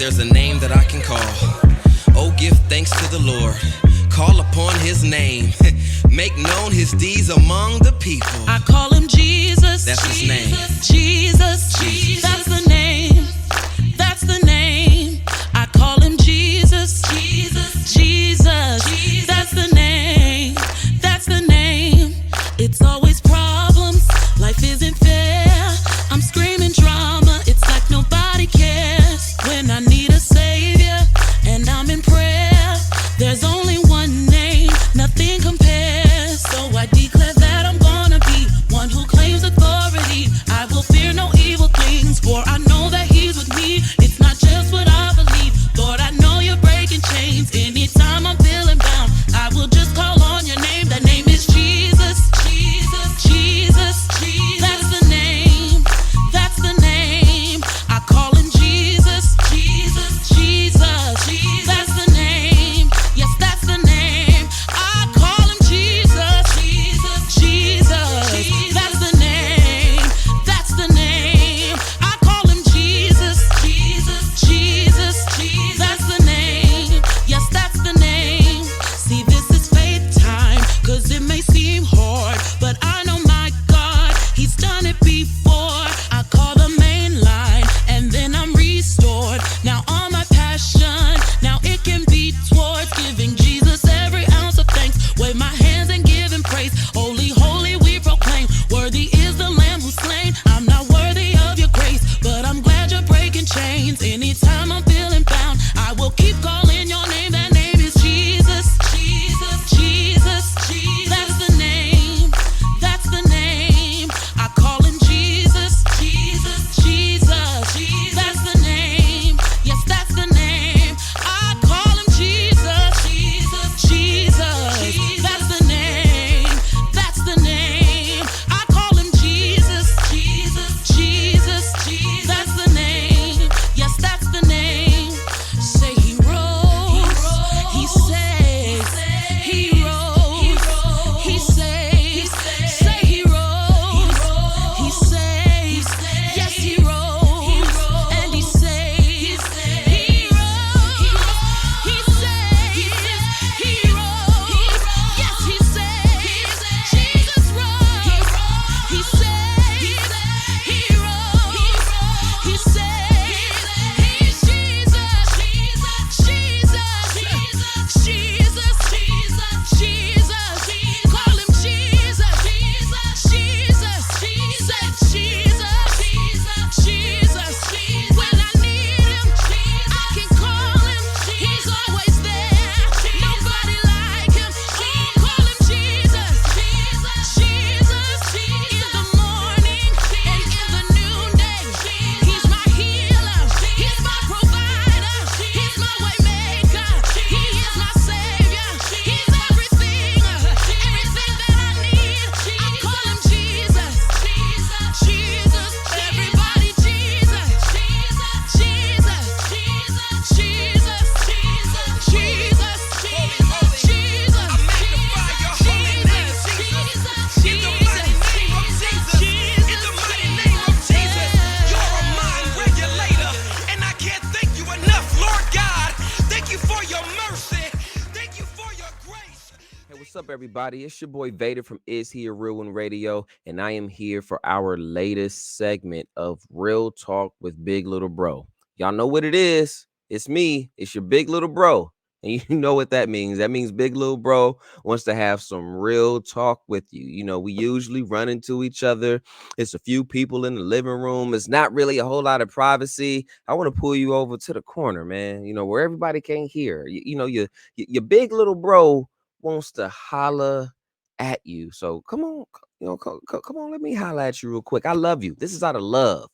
there's a name that I can call. Oh, give thanks to the Lord. Call upon his name. Make known his deeds among the people. I call him Jesus. That's his name. Jesus. That's the name. That's the name. I call him Jesus. Jesus. That's the name. That's the name. It's always problems. Life isn't fair. I'm screaming drama. It's like nobody cares. When I need a savior and I'm in prayer, there's only one name, nothing compares. So I declare that I'm gonna be one who claims authority. I will fear no evil things, for I know that he's with me. It's not just what I believe. Lord, I know you're breaking chains. Anytime I'm feeling bound, I will just call on your name. That name is Jesus. Jesus. That's the name. That's the name. I call him Jesus. Jesus. That's the name. Yes, that's the name. I call him Jesus. Jesus. That's the name. That's the name. I call him Jesus. Jesus. That's the name. Yes, that's the name. See, this is faith time, 'cause it may seem hard, but I know my God, he's done it before. I call the main line and then I'm restored. Now all my passion, now it can be towards giving Jesus every ounce of thanks. Wave my hands and give him praise. Holy, holy, we proclaim. Worthy is the Lamb who's slain. I'm not worthy of your grace, but I'm glad you're breaking chains. Anytime I'm feeling bound, I will keep calling your name. That name is Jesus. Jesus. That's the name. That's the name. I call him Jesus. Jesus. That's the name. Yes, that's the name. I call him Jesus. Jesus. That's the name. That's the name. I call him Jesus. Jesus. That's the name. Yes, that's the name. Say he rose. He saves. He rose. He saves. Say he rose. He saves. Yes, he rose. And he saves. He rose. He saves. He rose. Yes, he saves. Jesus rose. He saves. He rose. He saves. He's Jesus. Jesus. Call him Jesus. Jesus. When I need him, I can call him. He's always there. Nobody like him. Call him Jesus. In the morning and in the noonday. He's my healer. He's my provider. He's my way maker. He is my savior. He's everything that I need. I call him Jesus. Everybody Jesus. Hey, what's up, everybody? It's your boy Vada from IsHeARealOne Radio, and I am here for our latest segment of Real Talk with Big Little Bro. Y'all know what it is. It's me. It's your Big Little Bro. And you know what that means. That means Big Little Bro wants to have some real talk with you. You know, we usually run into each other. It's a few people in the living room. It's not really a whole lot of privacy. I want to pull you over to the corner, man, you know, where everybody can hear. You know, your Big Little Bro wants to holler at you. So come on, come on, let me holler at you real quick. I love you. This is out of love.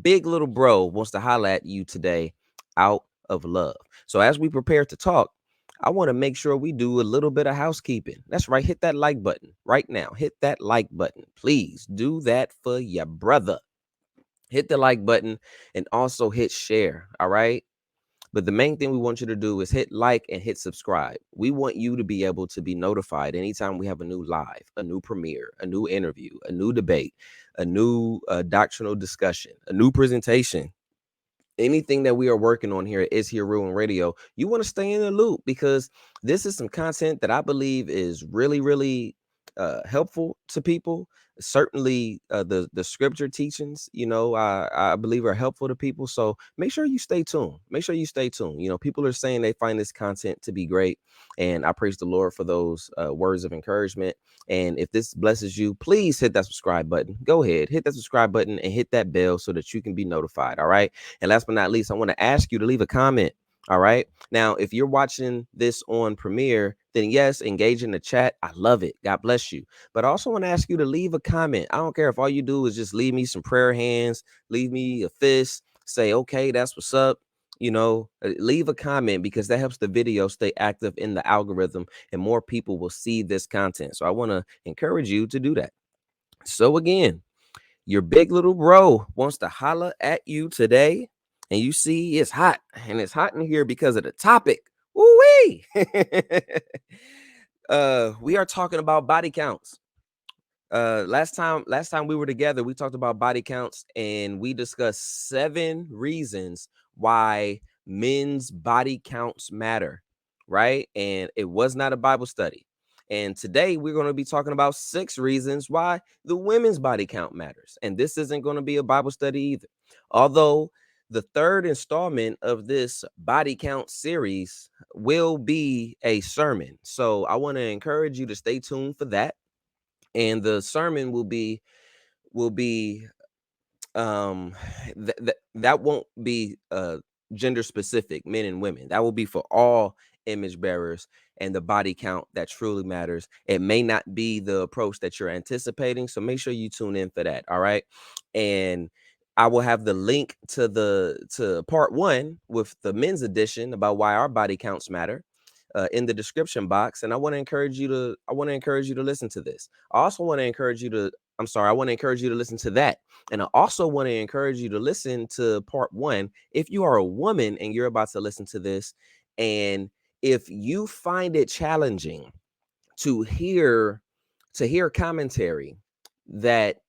Big Little Bro wants to holler at you today out of love. So as we prepare to talk, I want to make sure we do a little bit of housekeeping. That's right. Hit that like button right now. Hit that like button. Please do that for your brother. Hit the like button and also hit share. All right. But the main thing we want you to do is hit like and hit subscribe. We want you to be able to be notified anytime we have a new live, a new premiere, a new interview, a new debate, a new doctrinal discussion, a new presentation, anything that we are working on here at IsHeARealOne Radio, you want to stay in the loop, because this is some content that I believe is really, really helpful to people. Certainly, the scripture teachings, I believe are helpful to people. So make sure you stay tuned. Make sure you stay tuned. People are saying they find this content to be great, and I praise the Lord for those words of encouragement. And if this blesses you, please hit that subscribe button. Go ahead, hit that subscribe button and hit that bell so that you can be notified. All right. And last but not least, I want to ask you to leave a comment. All right. Now, if you're watching this on Premiere, then yes, engage in the chat. I love it. God bless you. But I also want to ask you to leave a comment. I don't care if all you do is just leave me some prayer hands, leave me a fist, say, okay, that's what's up. Leave a comment, because that helps the video stay active in the algorithm and more people will see this content. So I want to encourage you to do that. So again, your big little bro wants to holla at you today. And you see it's hot, and it's hot in here because of the topic. Woo-wee! We are talking about body counts. Last time we were together, we talked about body counts, and we discussed 7 reasons why men's body counts matter, right? And it was not a Bible study. And today we're going to be talking about 6 reasons why the women's body count matters. And this isn't going to be a Bible study either. Although the 3rd installment of this body count series will be a sermon. So I want to encourage you to stay tuned for that. And the sermon will be that won't be gender specific, men and women. That will be for all image bearers, and the body count that truly matters. It may not be the approach that you're anticipating, so make sure you tune in for that. All right. And I will have the link to part 1 with the men's edition about why our body counts matter in the description box. And I want to encourage you to listen to this. I also want to encourage you to I want to encourage you to listen to that. And I also want to encourage you to listen to part 1 if you are a woman and you're about to listen to this. And if you find it challenging to hear commentary that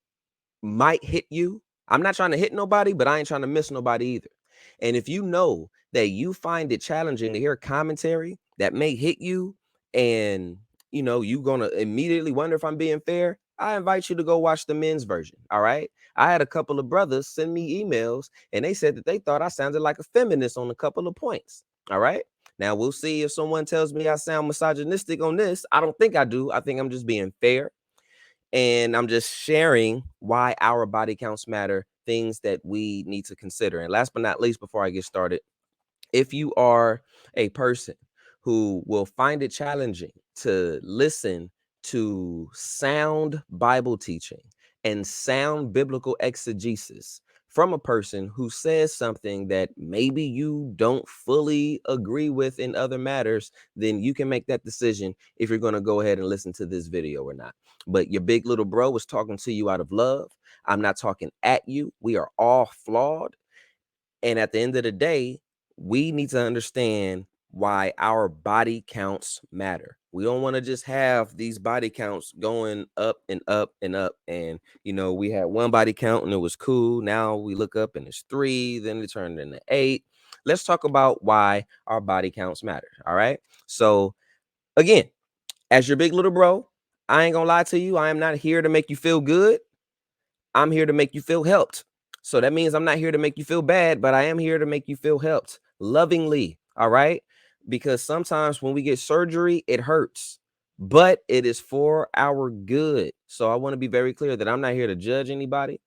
might hit you, I'm not trying to hit nobody, but I ain't trying to miss nobody either. And if you know that you find it challenging to hear commentary that may hit you, and you're gonna immediately wonder if I'm being fair, I invite you to go watch the men's version. All right. I had a couple of brothers send me emails, and they said that they thought I sounded like a feminist on a couple of points. All right. Now we'll see if someone tells me I sound misogynistic on this. I don't think I do. I think I'm just being fair. And I'm just sharing why our body counts matter, things that we need to consider. And last but not least, before I get started, if you are a person who will find it challenging to listen to sound Bible teaching and sound biblical exegesis from a person who says something that maybe you don't fully agree with in other matters, then you can make that decision if you're going to go ahead and listen to this video or not. But your big little bro is talking to you out of love. I'm not talking at you. We are all flawed. And at the end of the day, we need to understand why our body counts matter. We don't want to just have these body counts going up and up and up. And, we had 1 body count and it was cool. Now we look up and it's 3, then it turned into 8. Let's talk about why our body counts matter. All right. So again, as your big little bro, I ain't gonna lie to you. I am not here to make you feel good. I'm here to make you feel helped. So that means I'm not here to make you feel bad, but I am here to make you feel helped lovingly. All right. Because sometimes when we get surgery, it hurts, but it is for our good. So I want to be very clear that I'm not here to judge anybody.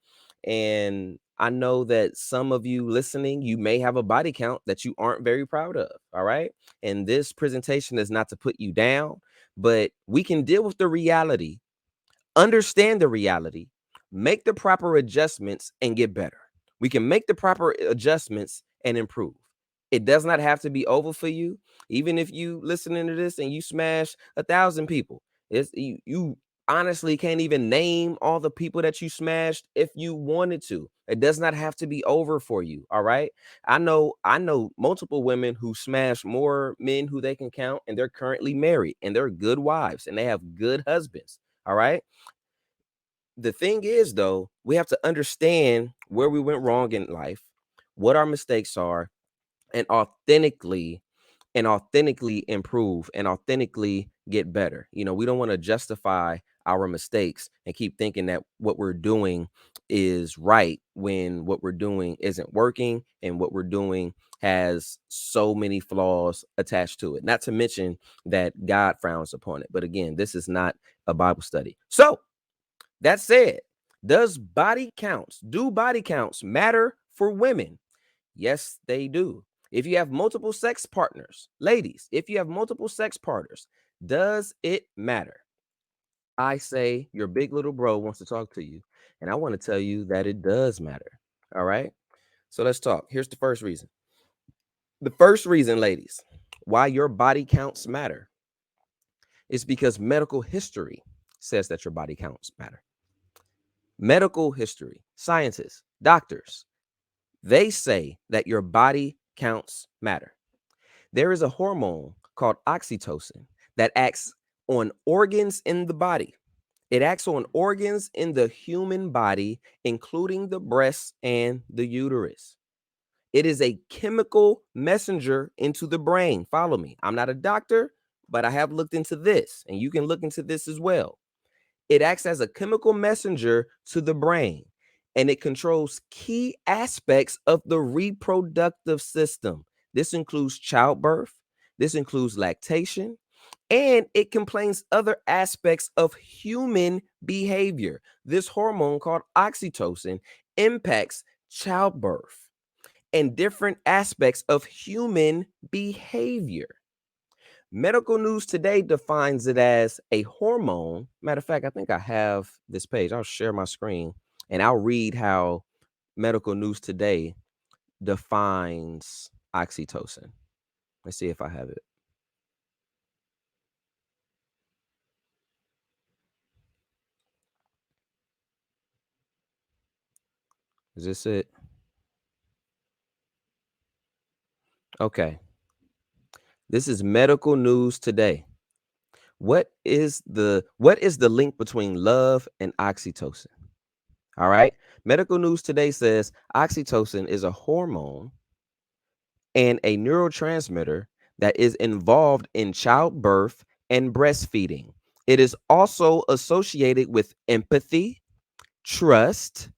And I know that some of you listening, you may have a body count that you aren't very proud of. All right. And this presentation is not to put you down, but we can deal with the reality, understand the reality, make the proper adjustments, and get better. We can make the proper adjustments and improve. It does not have to be over for you. Even if you listening to this and you smash 1,000 people, you honestly can't even name all the people that you smashed if you wanted to. It does not have to be over for you. All right. I know multiple women who smash more men who they can count, and they're currently married, and they're good wives, and they have good husbands. All right. The thing is, though, we have to understand where we went wrong in life. what our mistakes are, and authentically improve and authentically get better. We don't want to justify our mistakes and keep thinking that what we're doing is right when what we're doing isn't working and what we're doing has so many flaws attached to it. Not to mention that God frowns upon it. But again, this is not a Bible study. So that said, do body counts matter for women? Yes, they do. If you have multiple sex partners, ladies, if you have multiple sex partners, does it matter? I say your big little bro wants to talk to you, and I want to tell you that it does matter. All right. So let's talk. Here's the first reason. The first reason, ladies, why your body counts matter is because medical history says that your body counts matter. Medical history, scientists, doctors, they say that your body counts matter. There is a hormone called oxytocin that acts on organs in the body. It acts on organs in the human body, including the breast and the uterus. It is a chemical messenger into the brain. Follow me. I'm not a doctor, but I have looked into this, and you can look into this as well. It acts as a chemical messenger to the brain, and it controls key aspects of the reproductive system. This includes childbirth, this includes lactation, and it contains other aspects of human behavior. This hormone called oxytocin impacts childbirth and different aspects of human behavior. Medical News Today defines it as a hormone. Matter of fact, I think I have this page. I'll share my screen and I'll read how Medical News Today defines oxytocin. Let's see if I have it. Is this it? Okay. This is Medical News Today. What is the link between love and oxytocin? All right. Medical News Today says oxytocin is a hormone and a neurotransmitter that is involved in childbirth and breastfeeding. It is also associated with empathy, trust,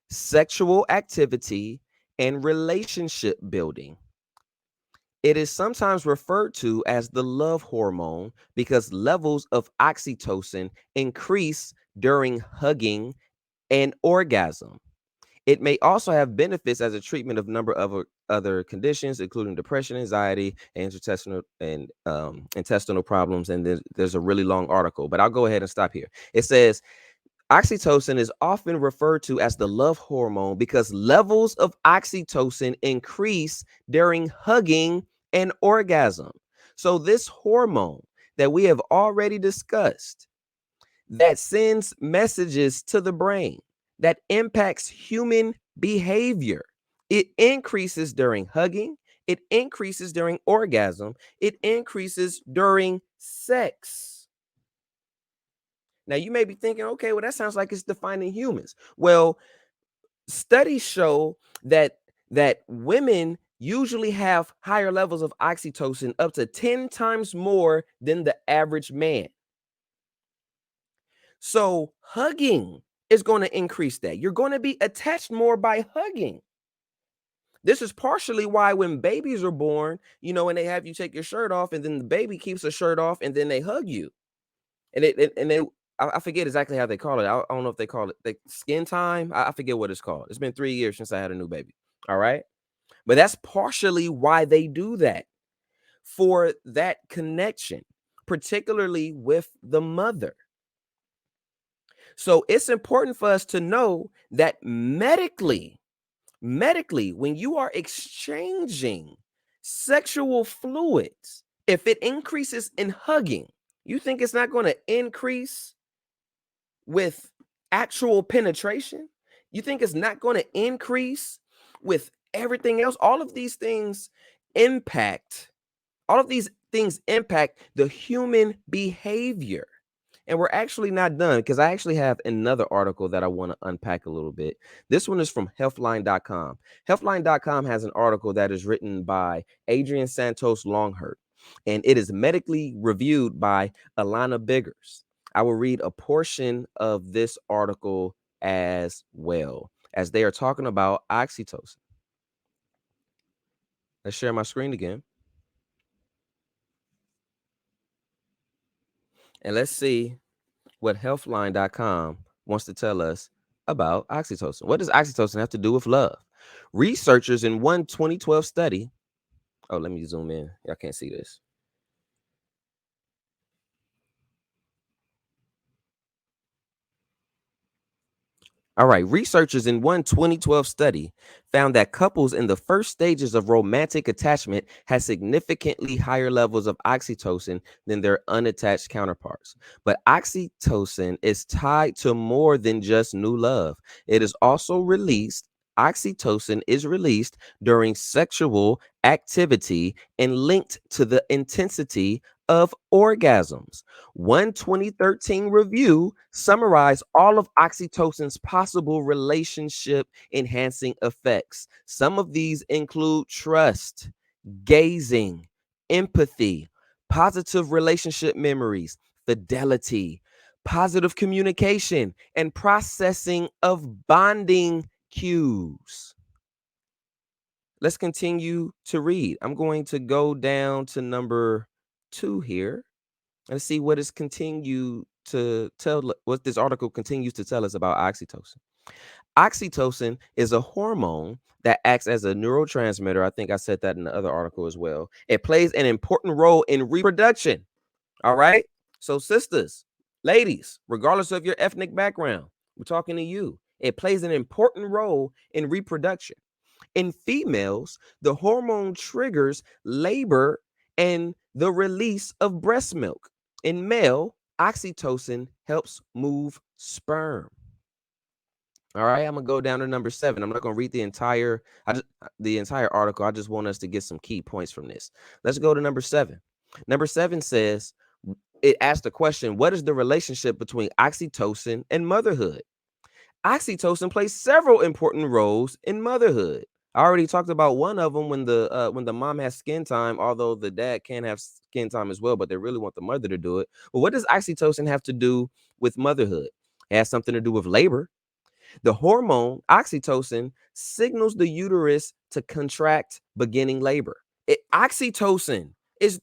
sexual activity, and relationship building. It is sometimes referred to as the love hormone because levels of oxytocin increase during hugging and orgasm. It may also have benefits as a treatment of a number of other conditions, including depression, anxiety, and intestinal problems. And there's a really long article, but I'll go ahead and stop here. It says oxytocin is often referred to as the love hormone because levels of oxytocin increase during hugging and orgasm. So this hormone that we have already discussed that sends messages to the brain that impacts human behavior. It increases during hugging, it increases during orgasm, it increases during sex. Now, you may be thinking, okay, well, that sounds like it's defining humans. Well, studies show that women usually have higher levels of oxytocin, up to 10 times more than the average man. So hugging is going to increase that. You're going to be attached more by hugging. This is partially why when babies are born, and they have you take your shirt off, and then the baby keeps the shirt off, and then they hug you. I forget exactly how they call it. I don't know if they call it the skin time. I forget what it's called. It's been 3 years since I had a new baby. All right. But that's partially why they do that, for that connection, particularly with the mother. So it's important for us to know that medically, when you are exchanging sexual fluids, if it increases in hugging, you think it's not going to increase with actual penetration? You think it's not going to increase with everything else? All of these things impact the human behavior. And we're actually not done because I actually have another article that I want to unpack a little bit. This one is from healthline.com. Healthline.com has an article that is written by Adrian Santos Longhurt, and it is medically reviewed by Alana Biggers. I will read a portion of this article as well, as they are talking about oxytocin. Let's share my screen again. And let's see what healthline.com wants to tell us about oxytocin. What does oxytocin have to do with love? Researchers in one 2012 study. Oh, let me zoom in. Y'all can't see this. All right, researchers in one 2012 study found that couples in the first stages of romantic attachment had significantly higher levels of oxytocin than their unattached counterparts. But oxytocin is tied to more than just new love. It is also released. Oxytocin is released during sexual activity and linked to the intensity of orgasms. One 2013 review summarized all of oxytocin's possible relationship enhancing effects. Some of these include trust, gazing, empathy, positive relationship memories, fidelity, positive communication, and processing of bonding cues. Let's continue to read. I'm going to go down to number 2 here. Let's see what is continue to tell what this article continues to tell us about oxytocin. Oxytocin is a hormone that acts as a neurotransmitter. I think I said that in the other article as well. It plays an important role in reproduction. All right. So, sisters, ladies, regardless of your ethnic background, we're talking to you. It plays an important role in reproduction. In females, the hormone triggers labor and the release of breast milk. In male, oxytocin helps move sperm. All right, I'm gonna go down to number 7. I'm not gonna read the entire article. I just want us to get some key points from this. Let's go to number 7. Number 7 says it asks the question: what is the relationship between oxytocin and motherhood? Oxytocin plays several important roles in motherhood. I already talked about one of them when the mom has skin time, although the dad can have skin time as well, but they really want the mother to do it. Well, what does oxytocin have to do with motherhood? It has something to do with labor. The hormone oxytocin signals the uterus to contract beginning labor. Oxytocin is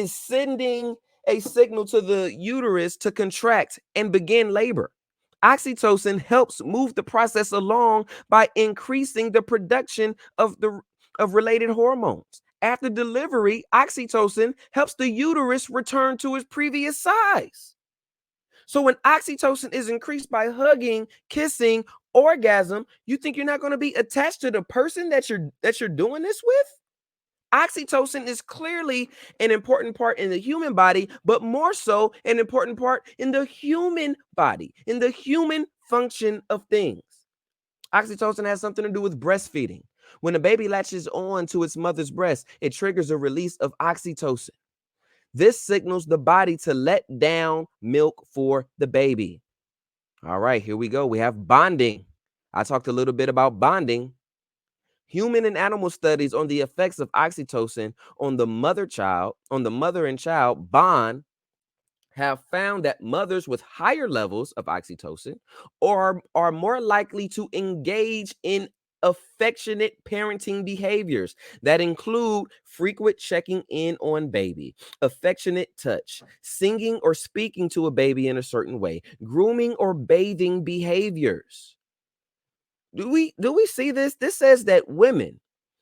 sending a signal to the uterus to contract and begin labor. Oxytocin helps move the process along by increasing the production of related hormones. After delivery, oxytocin helps the uterus return to its previous size. So when oxytocin is increased by hugging, kissing, orgasm, you think you're not going to be attached to the person that you're doing this with? Oxytocin is clearly an important part in the human body, but more so an important part in the human body, in the human function of things. Oxytocin has something to do with breastfeeding. When a baby latches on to its mother's breast, it triggers a release of oxytocin. This signals the body to let down milk for the baby. All right, here we go. We have bonding. I talked a little bit about bonding. Human and animal studies on the effects of oxytocin on the mother and child bond have found that mothers with higher levels of oxytocin are more likely to engage in affectionate parenting behaviors that include frequent checking in on baby, affectionate touch, singing or speaking to a baby in a certain way, grooming or bathing behaviors. Do we see this? This says that women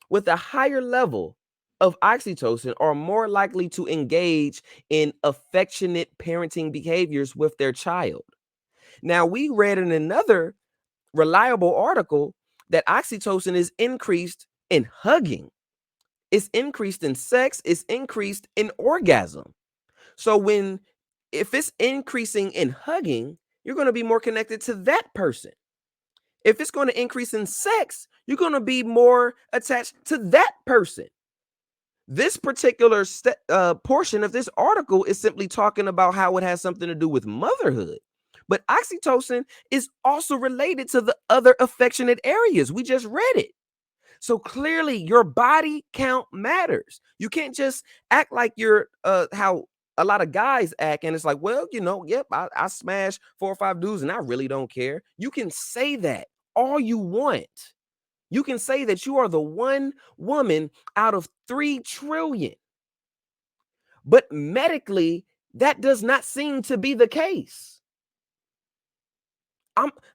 with a higher level of oxytocin are more likely to engage in affectionate parenting behaviors with their child. Now, we read in another reliable article that oxytocin is increased in hugging, it's increased in sex, it's increased in orgasm. So if it's increasing in hugging, you're going to be more connected to that person. If it's going to increase in sex, you're going to be more attached to that person. This particular portion of this article is simply talking about how it has something to do with motherhood. But oxytocin is also related to the other affectionate areas. We just read it. So clearly your body count matters. You can't just act like you're how a lot of guys act and it's like, well, yep, I smash 4 or 5 dudes and I really don't care. You can say that all you want. You can say that you are the one woman out of 3 trillion. But medically, that does not seem to be the case.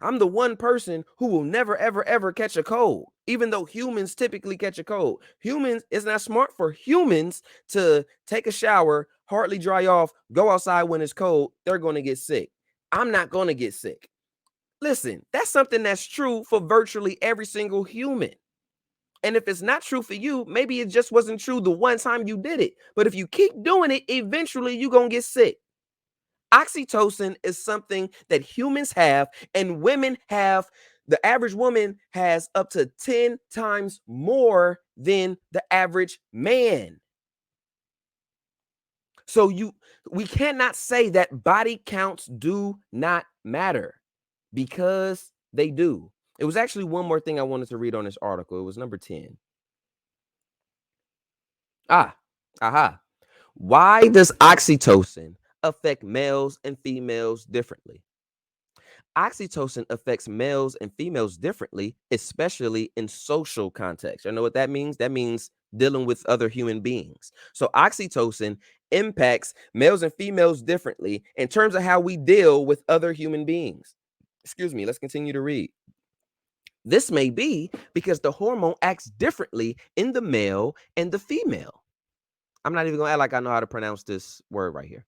I'm the one person who will never, ever, ever catch a cold, even though humans typically catch a cold. Humans, it's not smart for humans to take a shower, hardly dry off, go outside when it's cold. They're going to get sick. I'm not going to get sick. Listen, that's something that's true for virtually every single human. And if it's not true for you, maybe it just wasn't true the one time you did it. But if you keep doing it, eventually you're going to get sick. Oxytocin is something that humans have and women have. The average woman has up to 10 times more than the average man. So we cannot say that body counts do not matter, because they do. It was actually one more thing I wanted to read on this article. It was number 10. Why does oxytocin affect males and females differently? Oxytocin affects males and females differently, especially in social context. You know what that means? That means dealing with other human beings. So oxytocin impacts males and females differently in terms of how we deal with other human beings. Excuse me, let's continue to read. This may be because the hormone acts differently in the male and the female. I'm not even going to act like I know how to pronounce this word right here.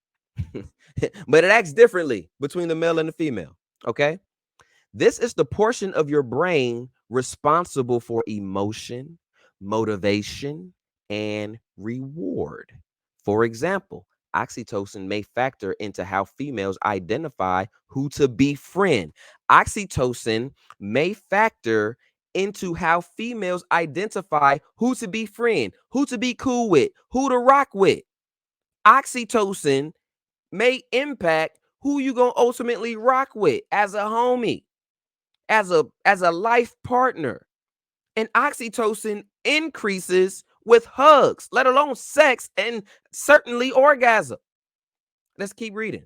But it acts differently between the male and the female. Okay. This is the portion of your brain responsible for emotion, motivation, and reward. For example, oxytocin may factor into how females identify who to befriend. Oxytocin may factor into how females identify who to befriend, who to be cool with, who to rock with. Oxytocin may impact who you gonna ultimately rock with as a homie, as a life partner. And oxytocin increases with hugs, let alone sex, and certainly orgasm. Let's keep reading.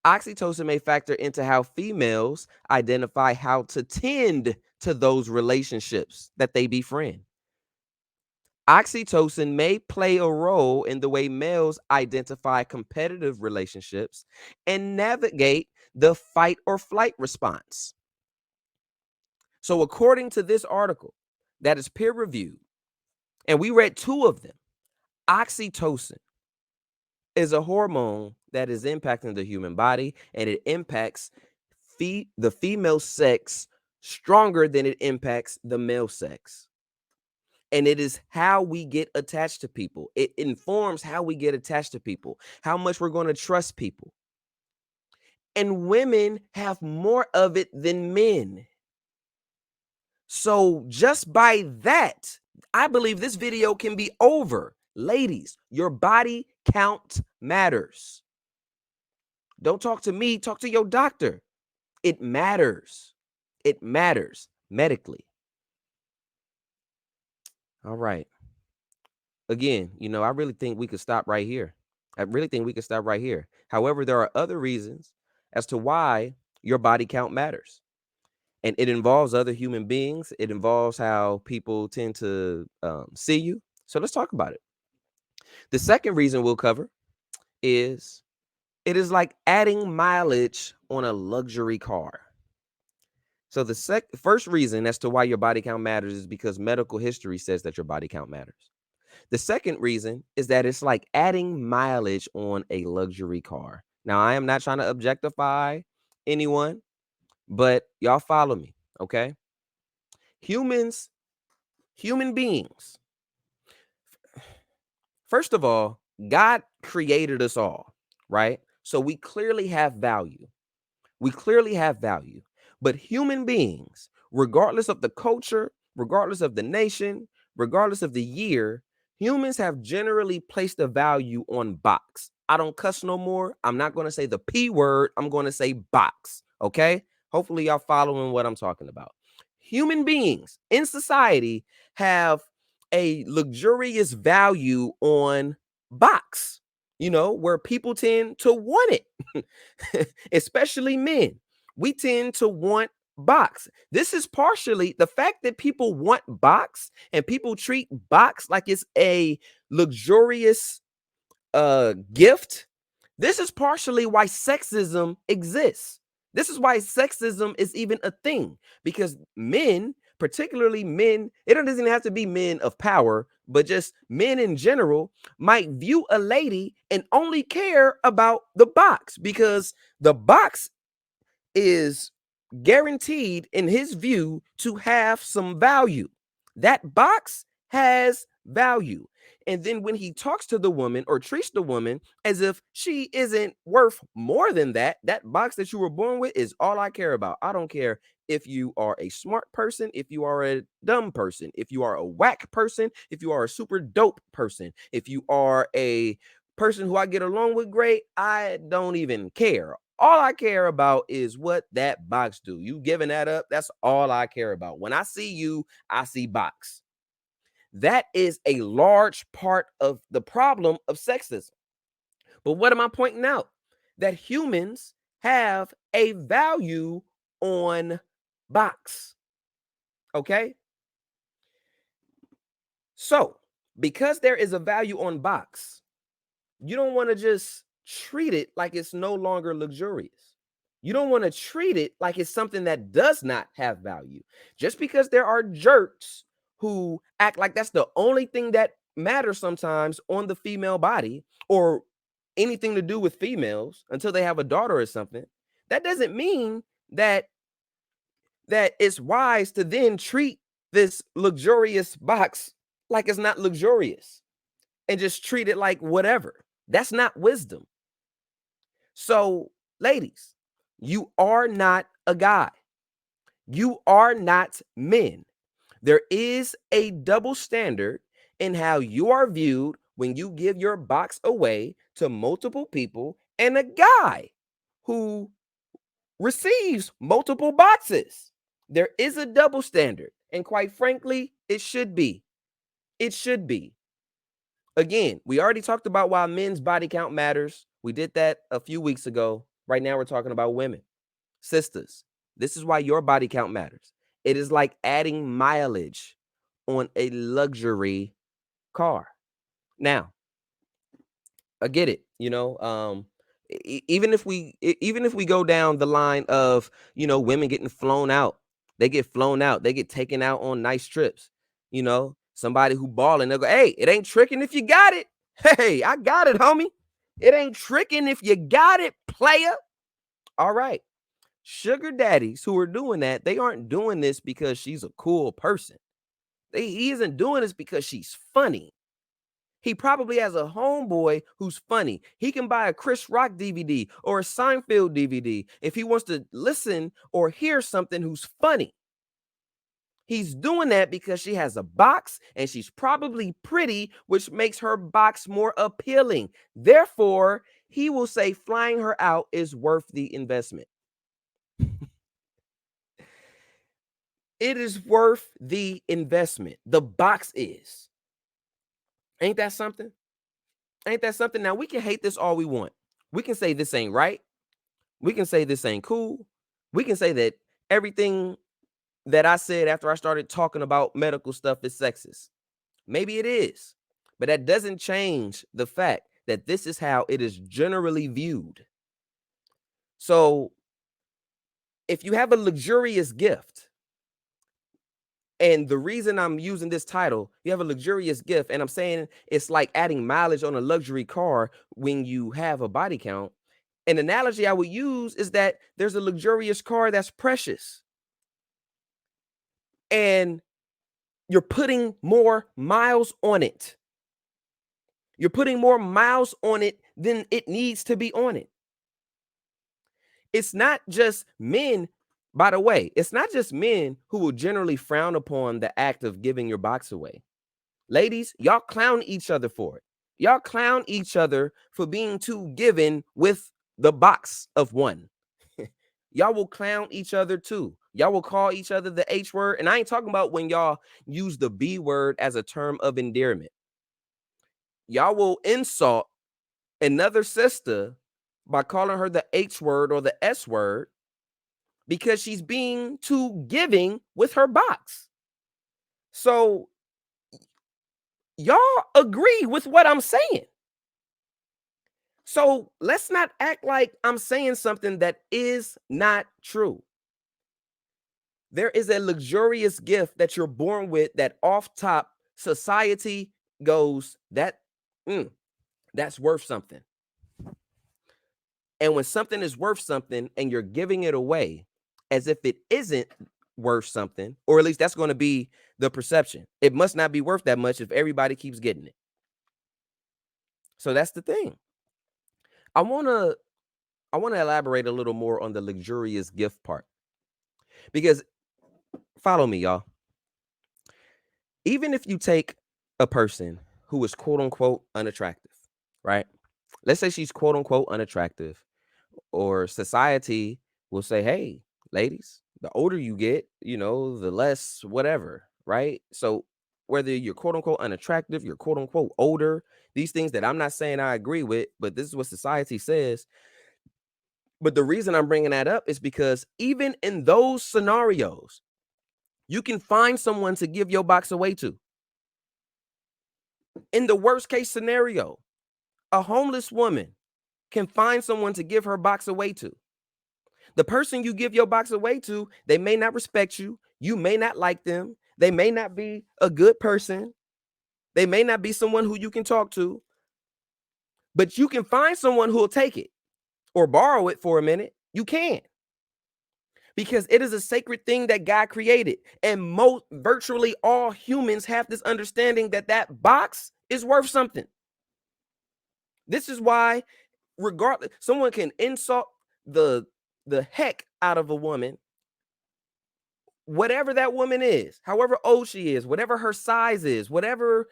Oxytocin may factor into how females identify how to tend to those relationships that they befriend. Oxytocin may play a role in the way males identify competitive relationships and navigate the fight or flight response. So, according to this article that is peer reviewed, and we read 2 of them, oxytocin is a hormone that is impacting the human body, and it impacts the female sex stronger than it impacts the male sex. And it is how we get attached to people. It informs how we get attached to people, how much we're going to trust people. And women have more of it than men. So just by that, I believe this video can be over. Ladies, your body count matters. Don't talk to me, talk to your doctor. It matters. It matters medically. All right. Again, I really think we could stop right here. However, there are other reasons as to why your body count matters. And it involves other human beings. It involves how people tend to see you. So let's talk about it. The second reason we'll cover is it is like adding mileage on a luxury car. So the first reason as to why your body count matters is because medical history says that your body count matters. The second reason is that it's like adding mileage on a luxury car. Now, I am not trying to objectify anyone, but y'all follow me, okay? Human beings. First of all, God created us all, right? So we clearly have value. But human beings, regardless of the culture, regardless of the nation, regardless of the year, Humans have generally placed a value on box. I don't cuss no more. I'm not going to say the P word. I'm going to say box. Okay. Hopefully, y'all following what I'm talking about. Human beings in society have a luxurious value on box, where people tend to want it, especially men. We tend to want box. This is partially the fact that people want box and people treat box like it's a luxurious gift. This is partially why sexism exists. This is why sexism is even a thing, because men, particularly men, it doesn't even have to be men of power, but just men in general, might view a lady and only care about the box because the box is guaranteed in his view to have some value. That box has value. And then when he talks to the woman or treats the woman as if she isn't worth more than that, that box that you were born with is all I care about. I don't care if you are a smart person, if you are a dumb person, if you are a whack person, if you are a super dope person, if you are a person who I get along with great, I don't even care. All I care about is what that box do. You giving that up? That's all I care about. When I see you, I see box. That is a large part of the problem of sexism. But what am I pointing out? That humans have a value on box. Okay? So, because there is a value on box, you don't want to just treat it like it's no longer luxurious. You don't want to treat it like it's something that does not have value. Just because there are jerks who act like that's the only thing that matters sometimes on the female body or anything to do with females until they have a daughter or something, that doesn't mean that it's wise to then treat this luxurious box like it's not luxurious and just treat it like whatever. That's not wisdom. So, ladies, you are not a guy. You are not men. There is a double standard in how you are viewed when you give your box away to multiple people and a guy who receives multiple boxes. There is a double standard. And quite frankly, it should be. It should be. Again, we already talked about why men's body count matters. We did that a few weeks ago. Right now, we're talking about women. Sisters, this is why your body count matters. It is like adding mileage on a luxury car. Now, I get it. Even if we go down the line of, women getting flown out, they get flown out, they get taken out on nice trips. Somebody who balling, they'll go, hey, it ain't tricking if you got it. Hey, I got it, homie. It ain't tricking if you got it, player. All right. Sugar daddies who are doing that, they aren't doing this because she's a cool person. He isn't doing this because she's funny. He probably has a homeboy who's funny. He can buy a Chris Rock DVD or a Seinfeld DVD if he wants to listen or hear something who's funny. He's doing that because she has a box and she's probably pretty, which makes her box more appealing. Therefore, he will say flying her out is worth the investment. It is worth the investment. The box is. Ain't that something? Ain't that something? Now, we can hate this all we want. We can say this ain't right. We can say this ain't cool. We can say that everything that I said after I started talking about medical stuff is sexist. Maybe it is. But that doesn't change the fact that this is how it is generally viewed. So, if you have a luxurious gift, and the reason I'm using this title, you have a luxurious gift, and I'm saying it's like adding mileage on a luxury car when you have a body count. An analogy I would use is that there's a luxurious car that's precious. And you're putting more miles on it. You're putting more miles on it than it needs to be on it. It's not just men. By the way, it's not just men who will generally frown upon the act of giving your box away. Ladies, y'all clown each other for it. Y'all clown each other for being too given with the box of one. Y'all will clown each other too. Y'all will call each other the H word. And I ain't talking about when y'all use the B word as a term of endearment. Y'all will insult another sister by calling her the H word or the S word because she's being too giving with her box. So y'all agree with what I'm saying. So let's not act like I'm saying something that is not true. There is a luxurious gift that you're born with that off top society goes, that's worth something. And when something is worth something and you're giving it away as if it isn't worth something, or at least that's going to be the perception. It must not be worth that much if everybody keeps getting it. So that's the thing. I want to elaborate a little more on the luxurious gift part. Because follow me, y'all. Even if you take a person who is quote unquote unattractive, right? Let's say she's quote unquote unattractive, or society will say, hey, ladies, the older you get, the less whatever, right? So whether you're quote unquote unattractive, you're quote unquote older, these things that I'm not saying I agree with, but this is what society says. But the reason I'm bringing that up is because even in those scenarios, you can find someone to give your box away to. In the worst case scenario, a homeless woman can find someone to give her box away to. The person you give your box away to, they may not respect you. You may not like them. They may not be a good person. They may not be someone who you can talk to. But you can find someone who will take it or borrow it for a minute. You can. Because it is a sacred thing that God created. And virtually all humans have this understanding that that box is worth something. This is why, regardless, someone can insult the heck out of a woman, whatever that woman is, however old she is, whatever her size is, whatever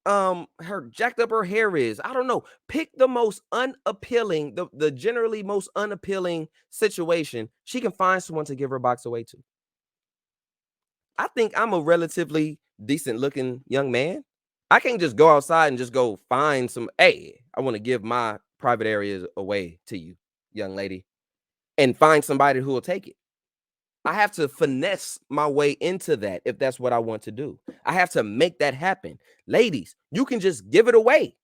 her jacked up her hair is, I don't know. Pick the most unappealing, the generally most unappealing situation. She can find someone to give her box away to. I think I'm a relatively decent looking young man. I can't just go outside and just go find some, hey, I want to give my private areas away to you, young lady, and find somebody who will take it. I have to finesse my way into that if that's what I want to do. I have to make that happen. Ladies, you can just give it away.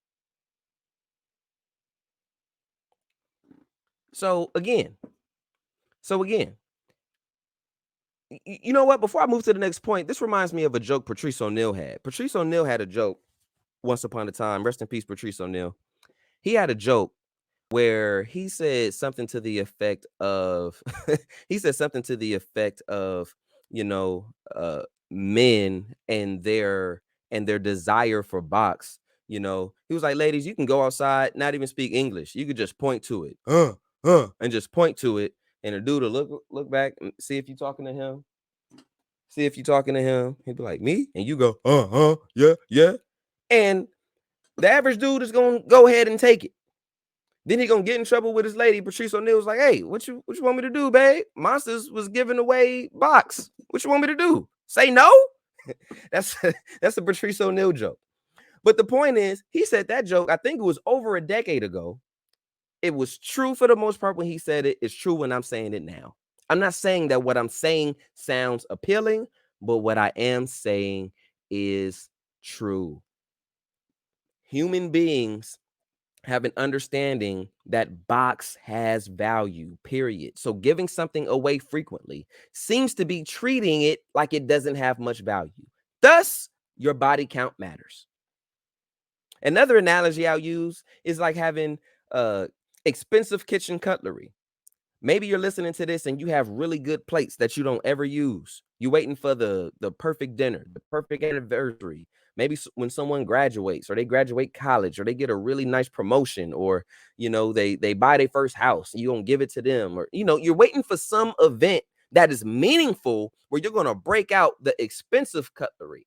So again, you know what? Before I move to the next point, this reminds me of a joke Patrice oNeil had. Patrice oNeil had a joke once upon a time. Rest in peace, Patrice oNeil. He had a joke where he said something to the effect of men and their desire for box. He was like, ladies, you can go outside, not even speak English. You could just point to it, and just point to it, and a dude will look back and see if you're talking to him. He'd be like, me? And you go, yeah. And the average dude is gonna go ahead and take it. Then he gonna get in trouble with his lady. Patrice oNeil was like, hey, what you want me to do, babe? Monsters was giving away box. What you want me to do? Say no? That's a Patrice oNeil joke. But the point is, he said that joke, I think it was over a decade ago. It was true for the most part when he said it. It's true when I'm saying it now. I'm not saying that what I'm saying sounds appealing, but what I am saying is true. Human beings have an understanding that box has value, period. So giving something away frequently seems to be treating it like it doesn't have much value. Thus, your body count matters. Another analogy I'll use is like having expensive kitchen cutlery. Maybe you're listening to this and you have really good plates that you don't ever use. You're waiting for the perfect dinner, the perfect anniversary. Maybe when someone graduates or they graduate college or they get a really nice promotion or, they buy their first house and you don't give it to them or, you're waiting for some event that is meaningful where you're going to break out the expensive cutlery.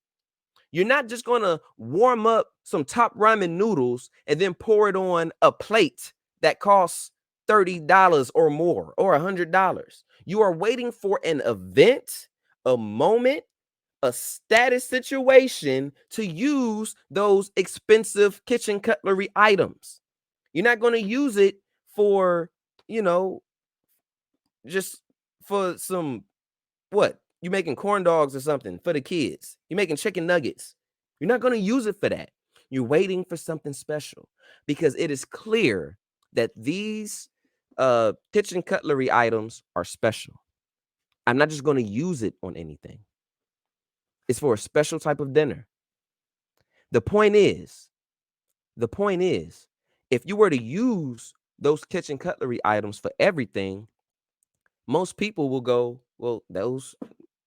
You're not just going to warm up some top ramen noodles and then pour it on a plate that costs $30 or more or $100. You are waiting for an event, a moment, a status situation to use those expensive kitchen cutlery items. You're not going to use it for, just for some, what? You making corn dogs or something for the kids. You're making chicken nuggets. You're not going to use it for that. You're waiting for something special because it is clear that these kitchen cutlery items are special. I'm not just going to use it on anything. It's for a special type of dinner. The point is, if you were to use those kitchen cutlery items for everything, most people will go, well, those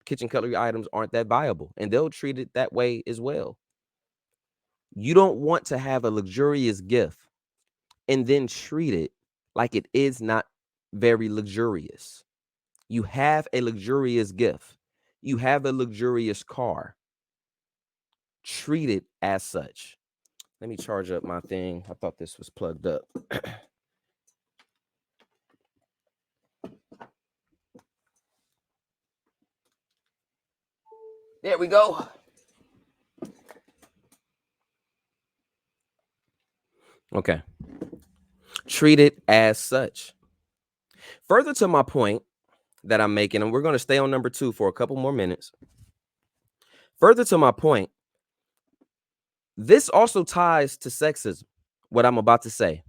kitchen cutlery items aren't that viable, and they'll treat it that way as well. You don't want to have a luxurious gift and then treat it like it is not very luxurious. You have a luxurious gift. You have a luxurious car. Treat it as such. Let me charge up my thing. I thought this was plugged up. There we go. Okay. Treat it as such. Further to my point that I'm making, and we're going to stay on number 2 for a couple more minutes. Further to my point, this also ties to sexism, what I'm about to say.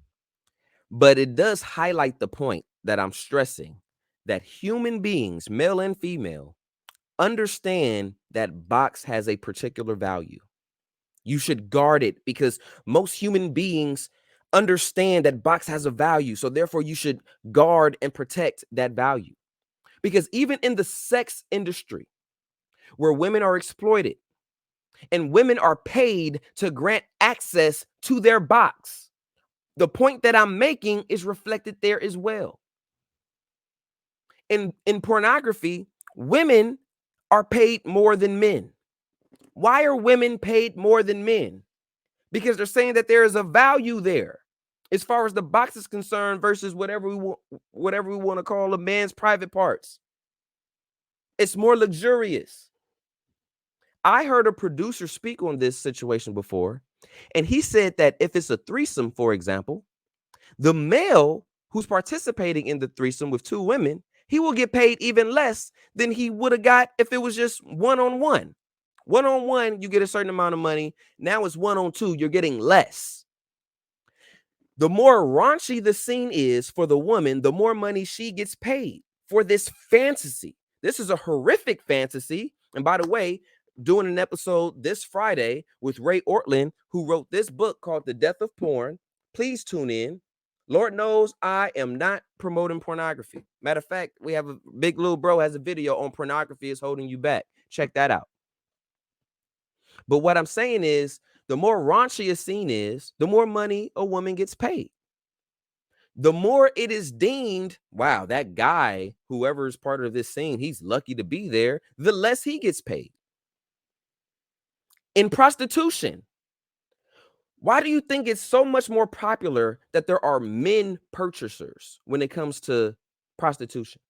But it does highlight the point that I'm stressing, that human beings, male and female, understand that box has a particular value. You should guard it because most human beings understand that box has a value. So therefore, you should guard and protect that value. Because even in the sex industry, where women are exploited and women are paid to grant access to their box, the point that I'm making is reflected there as well. In pornography, women are paid more than men. Why are women paid more than men? Because they're saying that there is a value there as far as the box is concerned versus whatever we want to call a man's private parts. It's more luxurious. I heard a producer speak on this situation before, and he said that if it's a threesome, for example, the male who's participating in the threesome with 2 women, he will get paid even less than he would have got if it was just one-on-one. One-on-one, you get a certain amount of money. Now it's one-on-two, you're getting less. The more raunchy the scene is for the woman, the more money she gets paid for this fantasy. This is a horrific fantasy. And by the way, doing an episode this Friday with Ray Ortlund, who wrote this book called The Death of Porn. Please tune in. Lord knows I am not promoting pornography. Matter of fact, we have a big Lil Bro has a video on pornography is holding you back. Check that out. But what I'm saying is, the more raunchy a scene is, the more money a woman gets paid. The more it is deemed, wow, that guy, whoever is part of this scene, he's lucky to be there, the less he gets paid. In prostitution, why do you think it's so much more popular that there are men purchasers when it comes to prostitution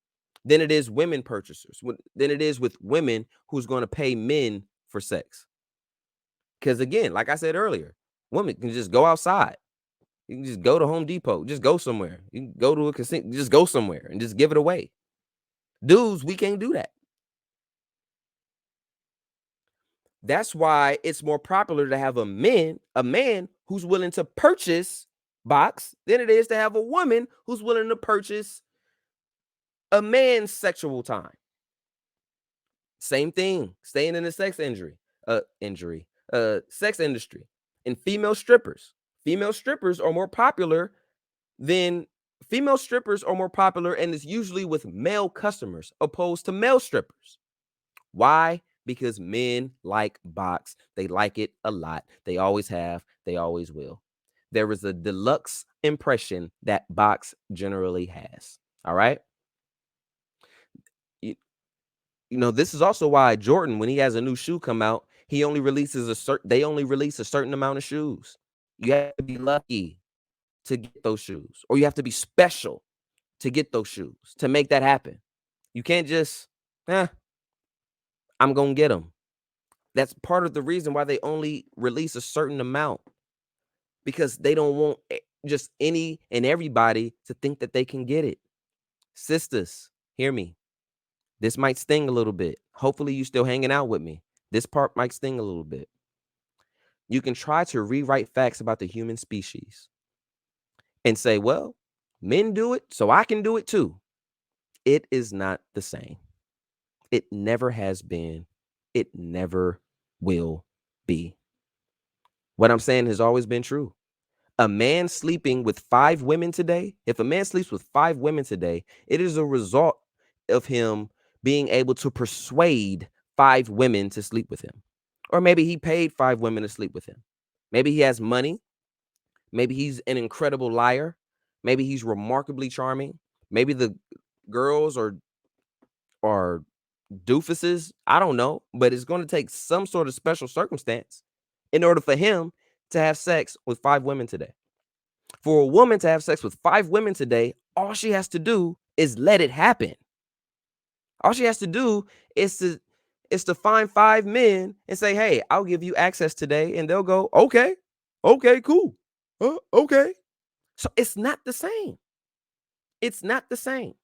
than it is women purchasers, than it is with women who's going to pay men for sex? Because again, like I said earlier, women can just go outside. You can just go to Home Depot, just go somewhere. You can go to a casino, just go somewhere and just give it away. Dudes, we can't do that. That's why it's more popular to have a man who's willing to purchase box than it is to have a woman who's willing to purchase a man's sexual time. Same thing, staying in the sex industry. And female strippers are more popular and it's usually with male customers opposed to male strippers. Why? Because men like box. They like it a lot. They always have. They always will. There is a deluxe impression that box generally has. All right. You know, this is also why Jordan, when he has a new shoe come out, He only releases they only release a certain amount of shoes. You have to be lucky to get those shoes, or you have to be special to get those shoes to make that happen. You can't just, I'm going to get them. That's part of the reason why they only release a certain amount, because they don't want just any and everybody to think that they can get it. Sisters, hear me. This might sting a little bit. Hopefully you still hanging out with me. This part might sting a little bit. You can try to rewrite facts about the human species and say, well, men do it, so I can do it too. It is not the same. It never has been. It never will be. What I'm saying has always been true. A man sleeping with 5 women today, if a man sleeps with 5 women today, it is a result of him being able to persuade 5 women to sleep with him. Or maybe he paid 5 women to sleep with him. Maybe he has money. Maybe he's an incredible liar. Maybe he's remarkably charming. Maybe the girls are doofuses. I don't know. But it's going to take some sort of special circumstance in order for him to have sex with 5 women today. For a woman to have sex with 5 women today, all she has to do is let it happen. All she has to do is to find 5 men and say, hey, I'll give you access today. And they'll go, okay, cool. Okay. So it's not the same. It's not the same.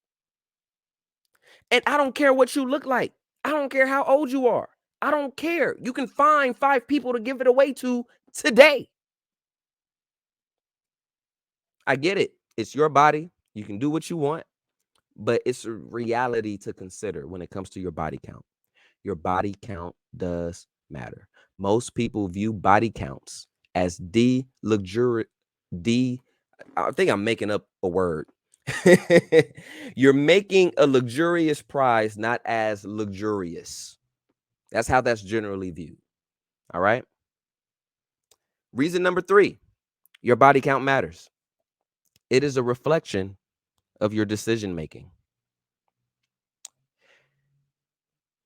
And I don't care what you look like. I don't care how old you are. I don't care. You can find 5 people to give it away to today. I get it. It's your body. You can do what you want. But it's a reality to consider when it comes to your body count. Your body count does matter. Most people view body counts as I think I'm making up a word. You're making a luxurious prize not as luxurious. That's how that's generally viewed. All right. Reason number 3, your body count matters. It is a reflection of your decision making.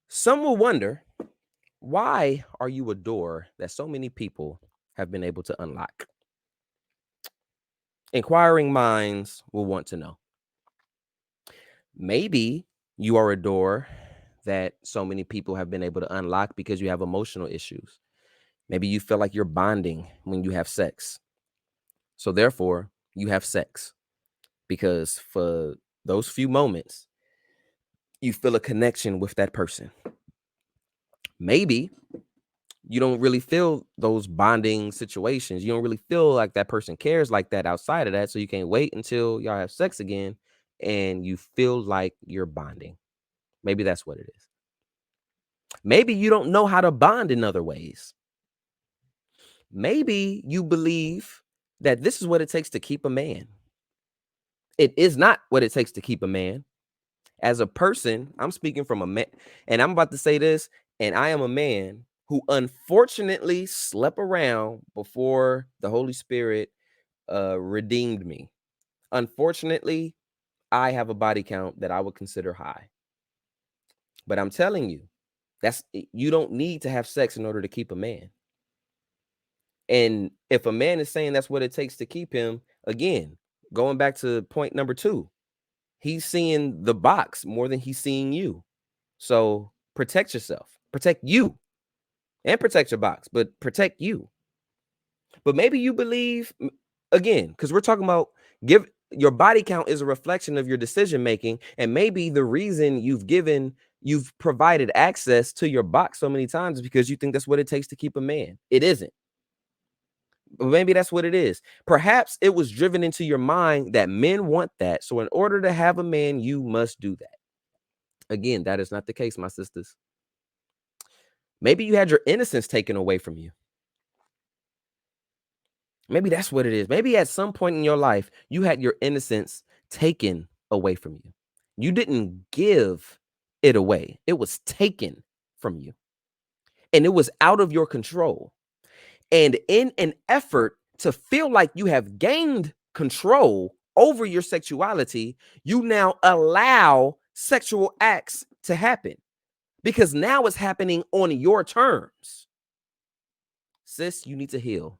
Some will wonder, why are you a door that so many people have been able to unlock? Inquiring minds will want to know. Maybe you are a door that so many people have been able to unlock because you have emotional issues. Maybe you feel like you're bonding when you have sex. So therefore, you have sex because for those few moments, you feel a connection with that person. Maybe you don't really feel those bonding situations. You don't really feel like that person cares like that outside of that. So you can't wait until y'all have sex again and you feel like you're bonding. Maybe that's what it is. Maybe you don't know how to bond in other ways. Maybe you believe that this is what it takes to keep a man. It is not what it takes to keep a man. As a person, I'm speaking from a man, and I'm about to say this, and I am a man who unfortunately slept around before the Holy Spirit redeemed me. Unfortunately, I have a body count that I would consider high. But I'm telling you, you don't need to have sex in order to keep a man. And if a man is saying that's what it takes to keep him, again, going back to point number 2, he's seeing the box more than he's seeing you. So protect yourself, protect you, and protect your box, but protect you. But maybe you believe, again, because we're talking about your body count is a reflection of your decision making. And maybe the reason you've provided access to your box so many times is because you think that's what it takes to keep a man. It isn't. But maybe that's what it is. Perhaps it was driven into your mind that men want that. So in order to have a man, you must do that. Again, that is not the case, my sisters. Maybe you had your innocence taken away from you. Maybe that's what it is. Maybe at some point in your life, you had your innocence taken away from you. You didn't give it away. It was taken from you. And it was out of your control. And in an effort to feel like you have gained control over your sexuality, you now allow sexual acts to happen because now it's happening on your terms. sis, you need to heal.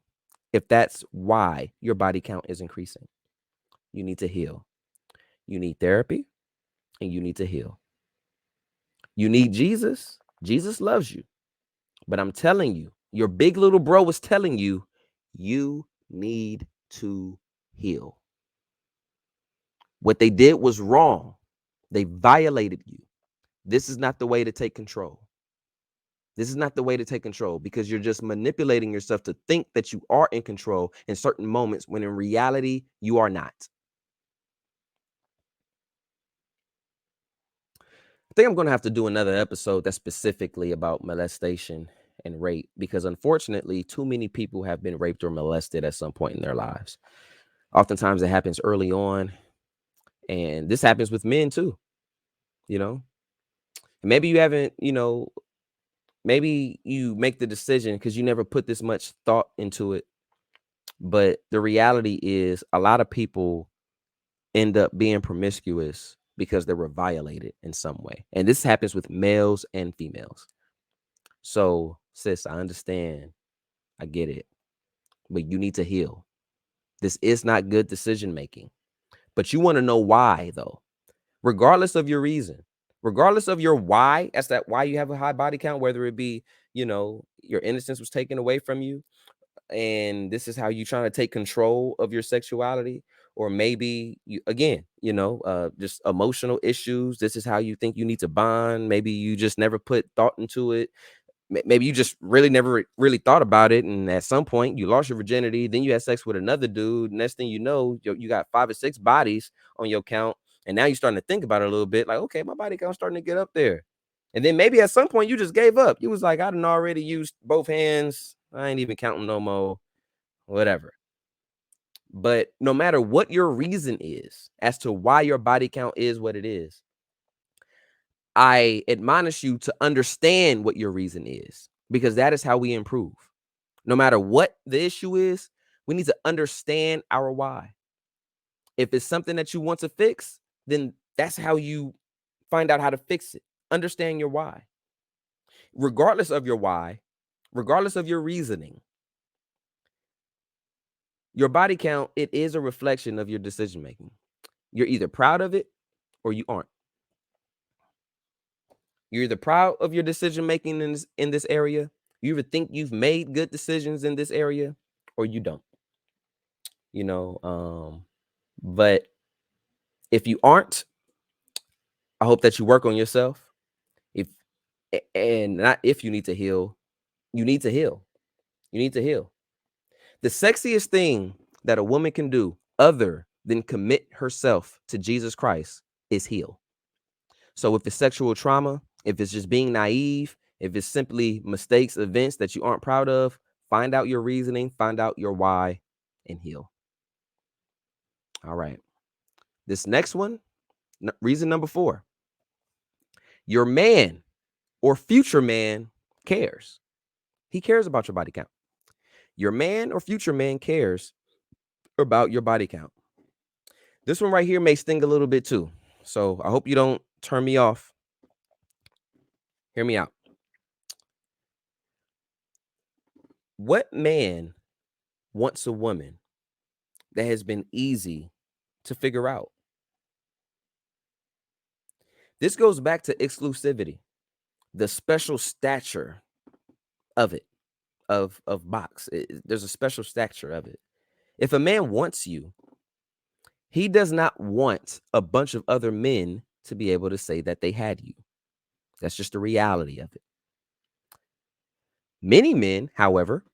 If that's why your body count is increasing, you need to heal. You need therapy and you need to heal. You need Jesus. Jesus loves you. But I'm telling you, your big little bro was telling you, you need to heal. What they did was wrong. They violated you. This is not the way to take control. This is not the way to take control, because you're just manipulating yourself to think that you are in control in certain moments when in reality, you are not. I think I'm going to have to do another episode that's specifically about molestation and rape, because unfortunately, too many people have been raped or molested at some point in their lives. Oftentimes it happens early on, and this happens with men too, you know. Maybe you haven't, maybe you make the decision because you never put this much thought into it. But the reality is a lot of people end up being promiscuous because they were violated in some way. And this happens with males and females. So, sis, I understand. I get it. But you need to heal. This is not good decision making. But you want to know why, though, regardless of your reason, regardless of your why, as that why you have a high body count, whether it be, your innocence was taken away from you, and this is how you trying to take control of your sexuality, or maybe you, again, just emotional issues. This is how you think you need to bond. Maybe you just never put thought into it. Maybe you just really never really thought about it, and at some point you lost your virginity, then you had sex with another dude. Next thing you know, you got 5 or 6 bodies on your count, and now you're starting to think about it a little bit, like, okay, my body count's starting to get up there. And then maybe at some point you just gave up. You was like, I done already used both hands, I ain't even counting no more, whatever. But no matter what your reason is as to why your body count is what it is, I admonish you to understand what your reason is, because that is how we improve. No matter what the issue is, we need to understand our why. If it's something that you want to fix, then that's how you find out how to fix it. Understand your why. Regardless of your why, regardless of your reasoning, your body count, it is a reflection of your decision making. You're either proud of it or you aren't. You're either proud of your decision making in this area. You either think you've made good decisions in this area, or you don't. But if you aren't, I hope that you work on yourself. And not if you need to heal, you need to heal. You need to heal. The sexiest thing that a woman can do other than commit herself to Jesus Christ is heal. So if it's sexual trauma, if it's just being naive, if it's simply mistakes, events that you aren't proud of, find out your reasoning, find out your why, and heal. All right. This next one, reason number 4. Your man or future man cares. He cares about your body count. Your man or future man cares about your body count. This one right here may sting a little bit too. So I hope you don't turn me off. Hear me out. What man wants a woman that has been easy to figure out? This goes back to exclusivity, the special stature of it, of box. There's a special stature of it. If a man wants you, he does not want a bunch of other men to be able to say that they had you. That's just the reality of it. Many men, however,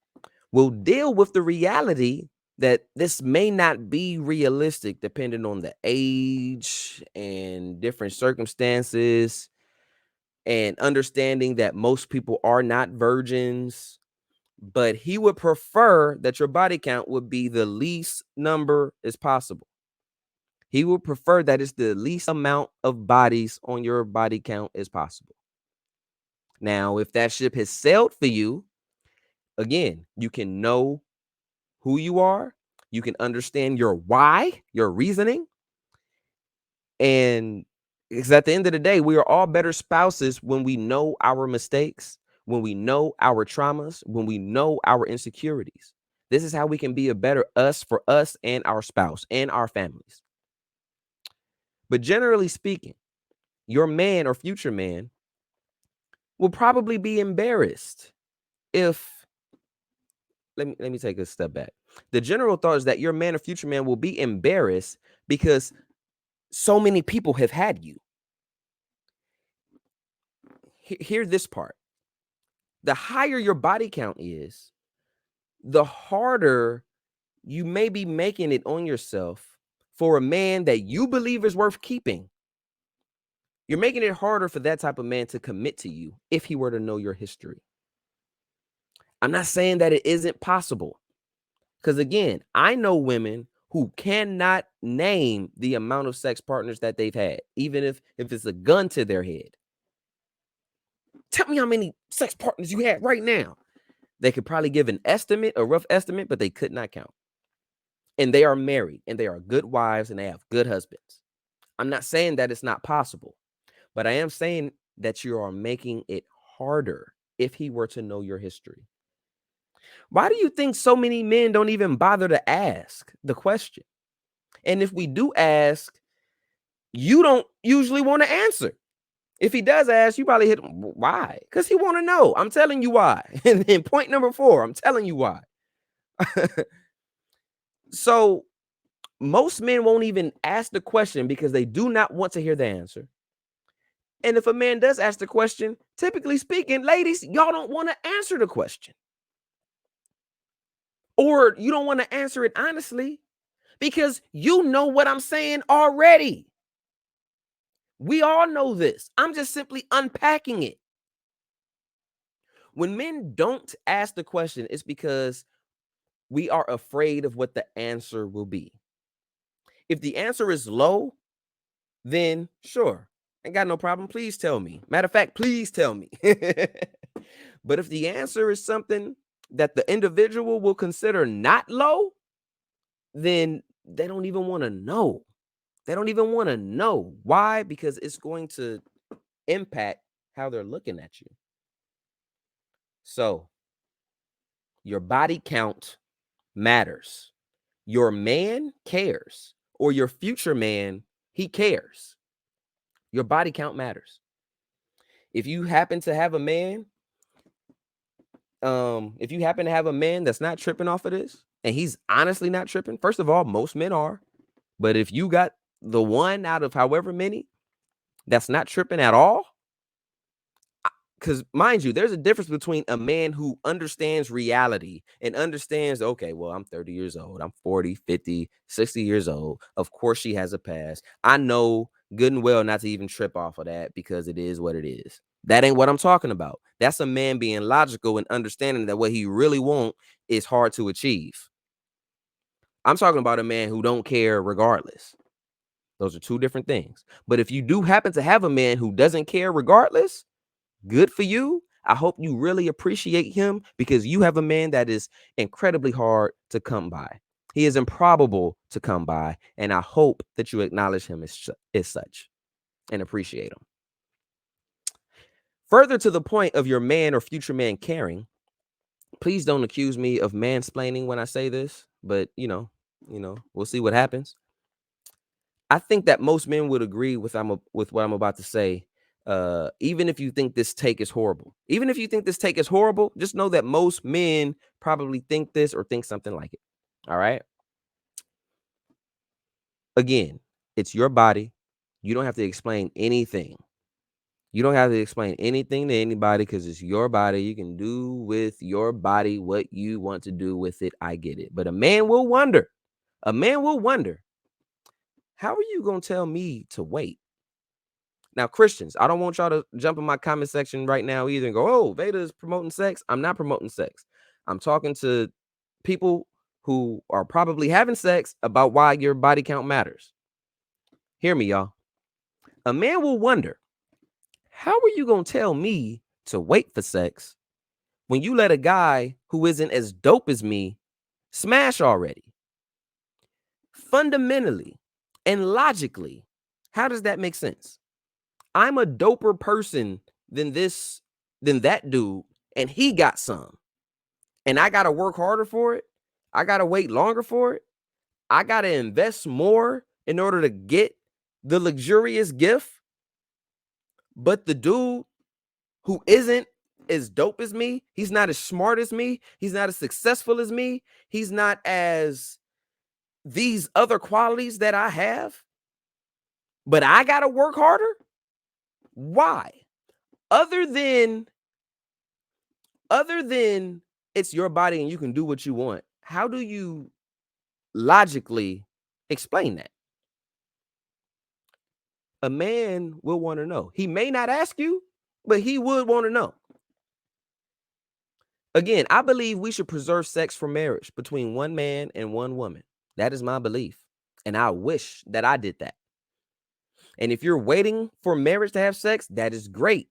will deal with the reality that this may not be realistic depending on the age and different circumstances, and understanding that most people are not virgins. But he would prefer that your body count would be the least number as possible. He would prefer that it's the least amount of bodies on your body count as possible. Now, if that ship has sailed for you, again, you can know who you are. You can understand your why, your reasoning. And because at the end of the day, we are all better spouses when we know our mistakes, when we know our traumas, when we know our insecurities. This is how we can be a better us for us and our spouse and our families. But generally speaking, your man or future man will probably be embarrassed if, let me take a step back. The general thought is that your man or future man will be embarrassed because so many people have had you. Hear this part. The higher your body count is, the harder you may be making it on yourself for a man that you believe is worth keeping. You're making it harder for that type of man to commit to you if he were to know your history. I'm not saying that it isn't possible. Because again, I know women who cannot name the amount of sex partners that they've had, even if it's a gun to their head. Tell me how many sex partners you had right now. They could probably give an estimate, a rough estimate, but they could not count. And they are married, and they are good wives, and they have good husbands. I'm not saying that it's not possible, but I am saying that you are making it harder if he were to know your history. Why do you think so many men don't even bother to ask the question? And if we do ask, you don't usually want to answer. If he does ask, you probably hit him. Why? Because he want to know. I'm telling you why. And then point number 4, I'm telling you why. So most men won't even ask the question because they do not want to hear the answer. And if a man does ask the question, typically speaking, ladies, y'all don't want to answer the question. Or you don't want to answer it honestly because you know what I'm saying already. We all know this. I'm just simply unpacking it. When men don't ask the question, it's because we are afraid of what the answer will be. If the answer is low, then sure, ain't got no problem. Please tell me. Matter of fact, please tell me. But if the answer is something that the individual will consider not low, then they don't even want to know. They don't even want to know. Why? Because it's going to impact how they're looking at you. So your body count matters. Your man cares, or your future man, he cares. Your body count matters. If you happen to have a man, that's not tripping off of this, and he's honestly not tripping, first of all, most men are. But if you got the one out of however many that's not tripping at all, because mind you, there's a difference between a man who understands reality and understands, okay, well, I'm 30 years old, I'm 40, 50, 60 years old. Of course she has a past. I know good and well not to even trip off of that because it is what it is. That ain't what I'm talking about. That's a man being logical and understanding that what he really wants is hard to achieve. I'm talking about a man who don't care regardless. Those are two different things. But if you do happen to have a man who doesn't care regardless, good for you. I hope you really appreciate him because you have a man that is incredibly hard to come by. He is improbable to come by. And I hope that you acknowledge him as such and appreciate him. Further to the point of your man or future man caring, please don't accuse me of mansplaining when I say this, but you know, we'll see what happens. I think that most men would agree with what I'm about to say. Even if you think this take is horrible, just know that most men probably think this or think something like it. All right. Again, it's your body. You don't have to explain anything. You don't have to explain anything to anybody because it's your body. You can do with your body what you want to do with it. I get it. But a man will wonder. How are you going to tell me to wait? Now, Christians, I don't want y'all to jump in my comment section right now either and go, oh, Vada is promoting sex. I'm not promoting sex. I'm talking to people who are probably having sex about why your body count matters. Hear me, y'all. A man will wonder, how are you going to tell me to wait for sex when you let a guy who isn't as dope as me smash already? Fundamentally and logically, how does that make sense? I'm a doper person than that dude, and he got some, and I got to work harder for it, I got to wait longer for it, I got to invest more in order to get the luxurious gift, but the dude who isn't as dope as me, he's not as smart as me, he's not as successful as me, he's not as these other qualities that I have, but I got to work harder? Why? Other than it's your body and you can do what you want, how do you logically explain that? A man will want to know. He may not ask you, but he would want to know. Again, I believe we should preserve sex for marriage between one man and one woman. That is my belief. And I wish that I did that. And if you're waiting for marriage to have sex, that is great.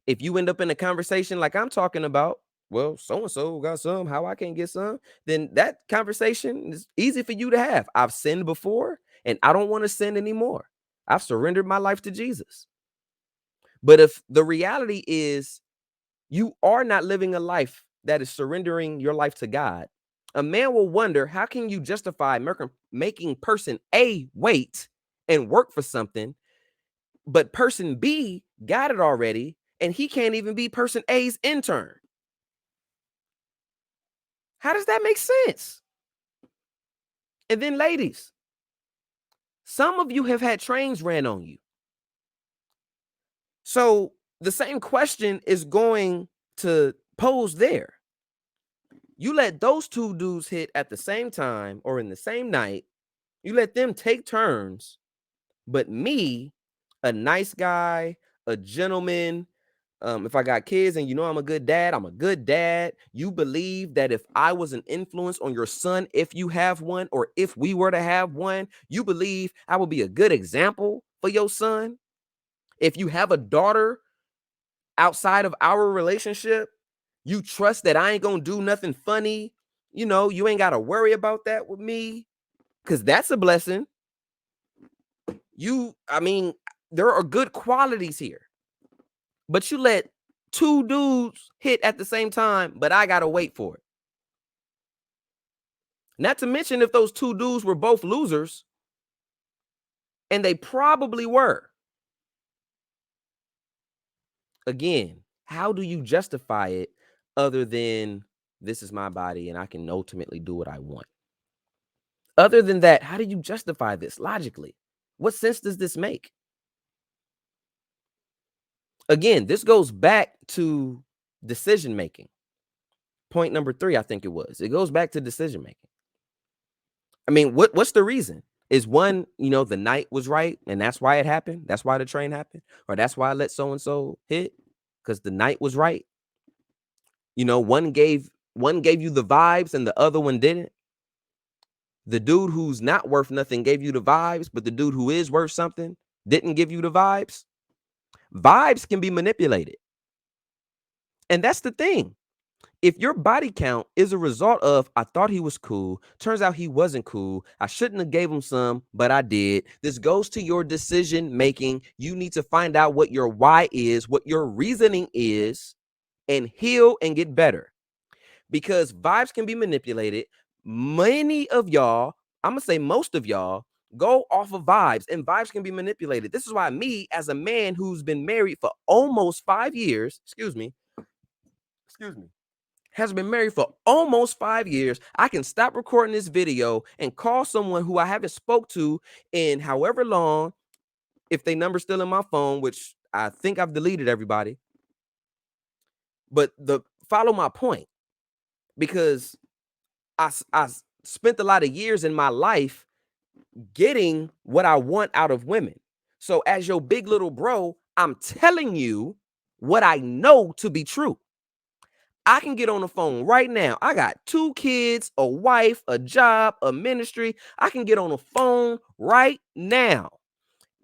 If you end up in a conversation like I'm talking about, well, so-and-so got some, how I can't get some, then that conversation is easy for you to have. I've sinned before, and I don't want to sin anymore. I've surrendered my life to Jesus. But if the reality is you are not living a life that is surrendering your life to God, a man will wonder, how can you justify making person A wait and work for something, but person B got it already, and he can't even be person A's intern? How does that make sense? And then, ladies, some of you have had trains ran on you. So the same question is going to pose there. You let those two dudes hit at the same time or in the same night. You let them take turns. But me, a nice guy, a gentleman, if I got kids and you know I'm a good dad, I'm a good dad. You believe that if I was an influence on your son, if you have one, or if we were to have one, you believe I would be a good example for your son. If you have a daughter outside of our relationship, you trust that I ain't gonna do nothing funny. You know, you ain't got to worry about that with me, because that's a blessing. There are good qualities here. But you let two dudes hit at the same time, but I got to wait for it. Not to mention if those two dudes were both losers, and they probably were. Again, how do you justify it other than this is my body and I can ultimately do what I want? Other than that, how do you justify this logically? What sense does this make? Again, this goes back to decision making. Point number 3, I think it was. It goes back to decision making. I mean, what's the reason? Is one, the night was right and that's why it happened? That's why the train happened? Or that's why I let so-and-so hit? Because the night was right? One gave you the vibes and the other one didn't. The dude who's not worth nothing gave you the vibes, but the dude who is worth something didn't give you the vibes. Vibes can be manipulated. And that's the thing. If your body count is a result of, I thought he was cool, turns out he wasn't cool, I shouldn't have gave him some, but I did. This goes to your decision making. You need to find out what your why is, what your reasoning is, and heal and get better. Because vibes can be manipulated. Many of y'all, I'm going to say most of y'all, go off of vibes, and vibes can be manipulated. This is why me, as a man who's been married for almost 5 years, has been married for almost 5 years, I can stop recording this video and call someone who I haven't spoke to in however long, if they number's still in my phone, which I think I've deleted everybody. But follow my point, because I spent a lot of years in my life getting what I want out of women. So as your big little bro, I'm telling you what I know to be true. I can get on the phone right now. I got 2 kids, a wife, a job, a ministry. I can get on the phone right now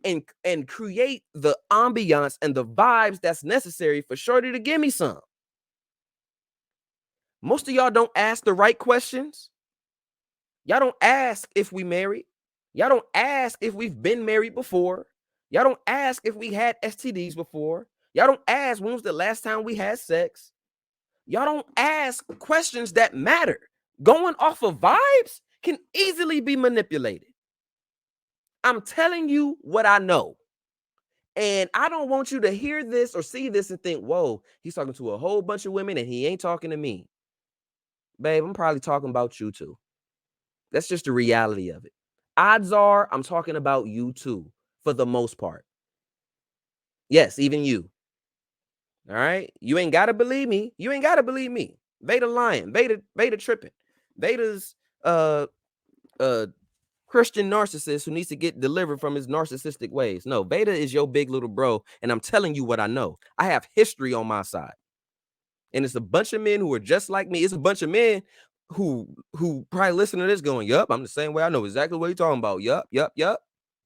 and create the ambiance and the vibes that's necessary for shorty to give me some. Most of y'all don't ask the right questions. Y'all don't ask if we married. Y'all don't ask if we've been married before. Y'all don't ask if we had STDs before. Y'all don't ask, when was the last time we had sex? Y'all don't ask questions that matter. Going off of vibes can easily be manipulated. I'm telling you what I know. And I don't want you to hear this or see this and think, whoa, he's talking to a whole bunch of women and he ain't talking to me. Babe, I'm probably talking about you too. That's just the reality of it. Odds are I'm talking about you too, for the most part. Yes, even you. All right. You ain't gotta believe me. You ain't gotta believe me. Vada lying. Vada tripping. Vada's Christian narcissist who needs to get delivered from his narcissistic ways. No, Vada is your big little bro, and I'm telling you what I know. I have history on my side. And it's a bunch of men who are just like me. It's a bunch of men who probably listen to this going, yup, I'm the same way. I know exactly what you're talking about. Yup.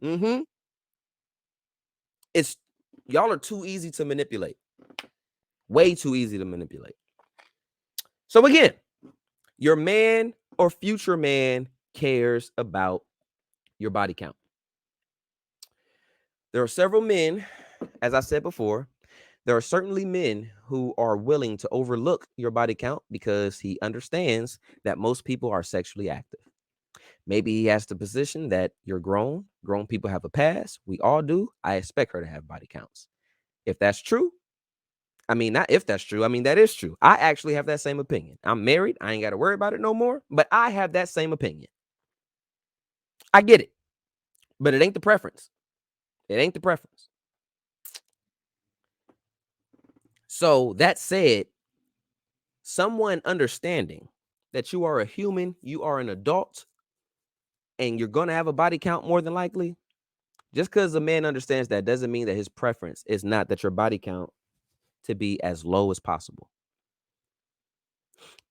Mm-hmm. It's y'all are too easy to manipulate. Way too easy to manipulate. So again, your man or future man cares about your body count. There are several men, as I said before, there are certainly men who are willing to overlook your body count because he understands that most people are sexually active. Maybe he has the position that you're grown. Grown people have a past. We all do. I expect her to have body counts. If that's true, I mean, not if that's true. I mean, that is true. I actually have that same opinion. I'm married. I ain't got to worry about it no more. But I have that same opinion. I get it. But it ain't the preference. It ain't the preference. So that said, someone understanding that you are a human, you are an adult, and you're going to have a body count more than likely, just because a man understands that doesn't mean that his preference is not that your body count to be as low as possible.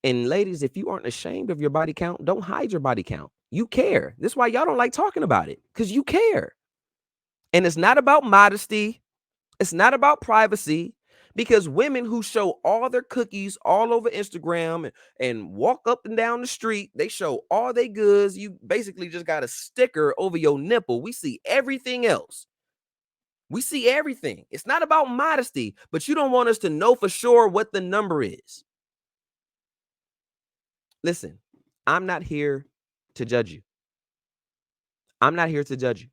And ladies, if you aren't ashamed of your body count, don't hide your body count. You care. This is why y'all don't like talking about it, because you care. And it's not about modesty. It's not about privacy, because women who show all their cookies all over Instagram and walk up and down the street, they show all their goods. You basically just got a sticker over your nipple. We see everything else. We see everything. It's not about modesty, but you don't want us to know for sure what the number is. Listen, I'm not here to judge you. I'm not here to judge you.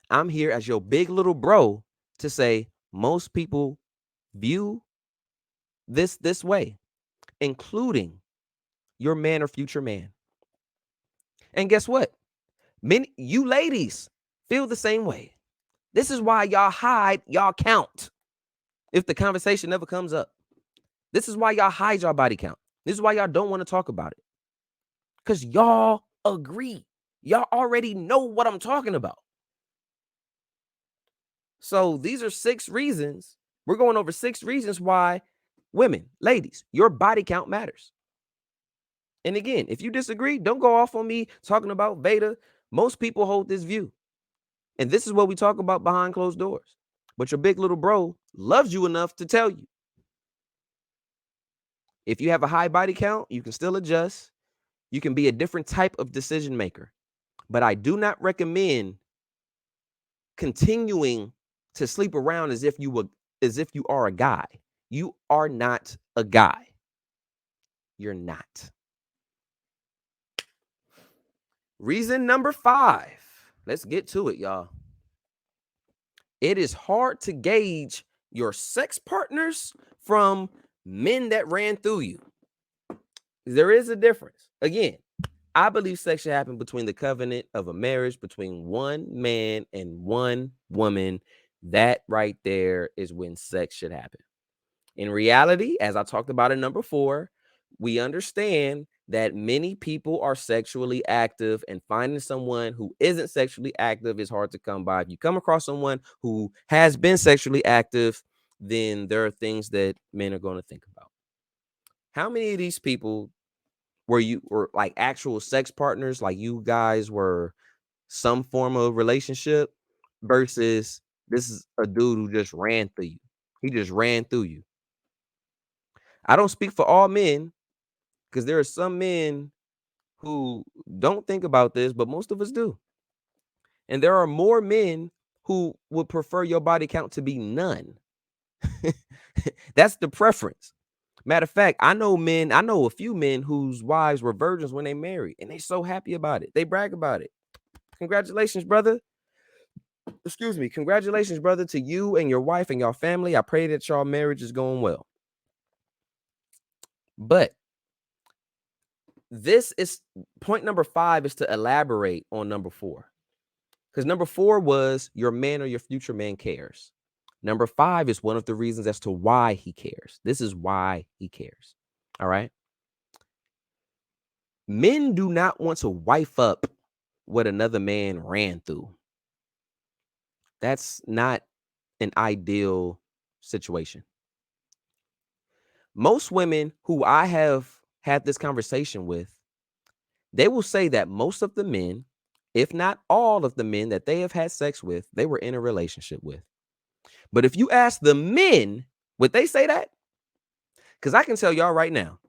I'm here as your big little bro to say most people view this way, including your man or future man. And guess what? Many you ladies feel the same way. This is why y'all hide y'all count if the conversation never comes up. This is why y'all hide y'all body count. This is why y'all don't want to talk about it. Because y'all agree. Y'all already know what I'm talking about. So these are 6 reasons. We're going over 6 reasons why women, ladies, your body count matters. And again, if you disagree, don't go off on me talking about Vada. Most people hold this view. And this is what we talk about behind closed doors. But your big little bro loves you enough to tell you. If you have a high body count, you can still adjust. You can be a different type of decision maker. But I do not recommend continuing to sleep around as if you are a guy. You are not a guy. You're not. Reason number 5. Let's get to it, y'all. It is hard to gauge your sex partners from men that ran through you. There is a difference. Again, I believe sex should happen between the covenant of a marriage between one man and one woman. That right there is when sex should happen. In reality, as I talked about in number 4, we understand that many people are sexually active, and finding someone who isn't sexually active is hard to come by. If you come across someone who has been sexually active, then there are things that men are going to think about. How many of these people were like actual sex partners, like you guys were some form of relationship, versus this is a dude who just ran through you? He just ran through you. I don't speak for all men, because there are some men who don't think about this, but most of us do. And there are more men who would prefer your body count to be none. That's the preference. Matter of fact, I know a few men whose wives were virgins when they married, and they so happy about it. They brag about it. Congratulations, brother. Excuse me. Congratulations, brother, to you and your wife and your family. I pray that your marriage is going well. But this is point number 5 is to elaborate on number 4. Because number 4 was your man or your future man cares. Number 5 is one of the reasons as to why he cares. This is why he cares. All right. Men do not want to wife up what another man ran through. That's not an ideal situation. Most women who I have had this conversation with, they will say that most of the men, if not all of the men that they have had sex with, they were in a relationship with. But if you ask the men, would they say that? Because I can tell y'all right now,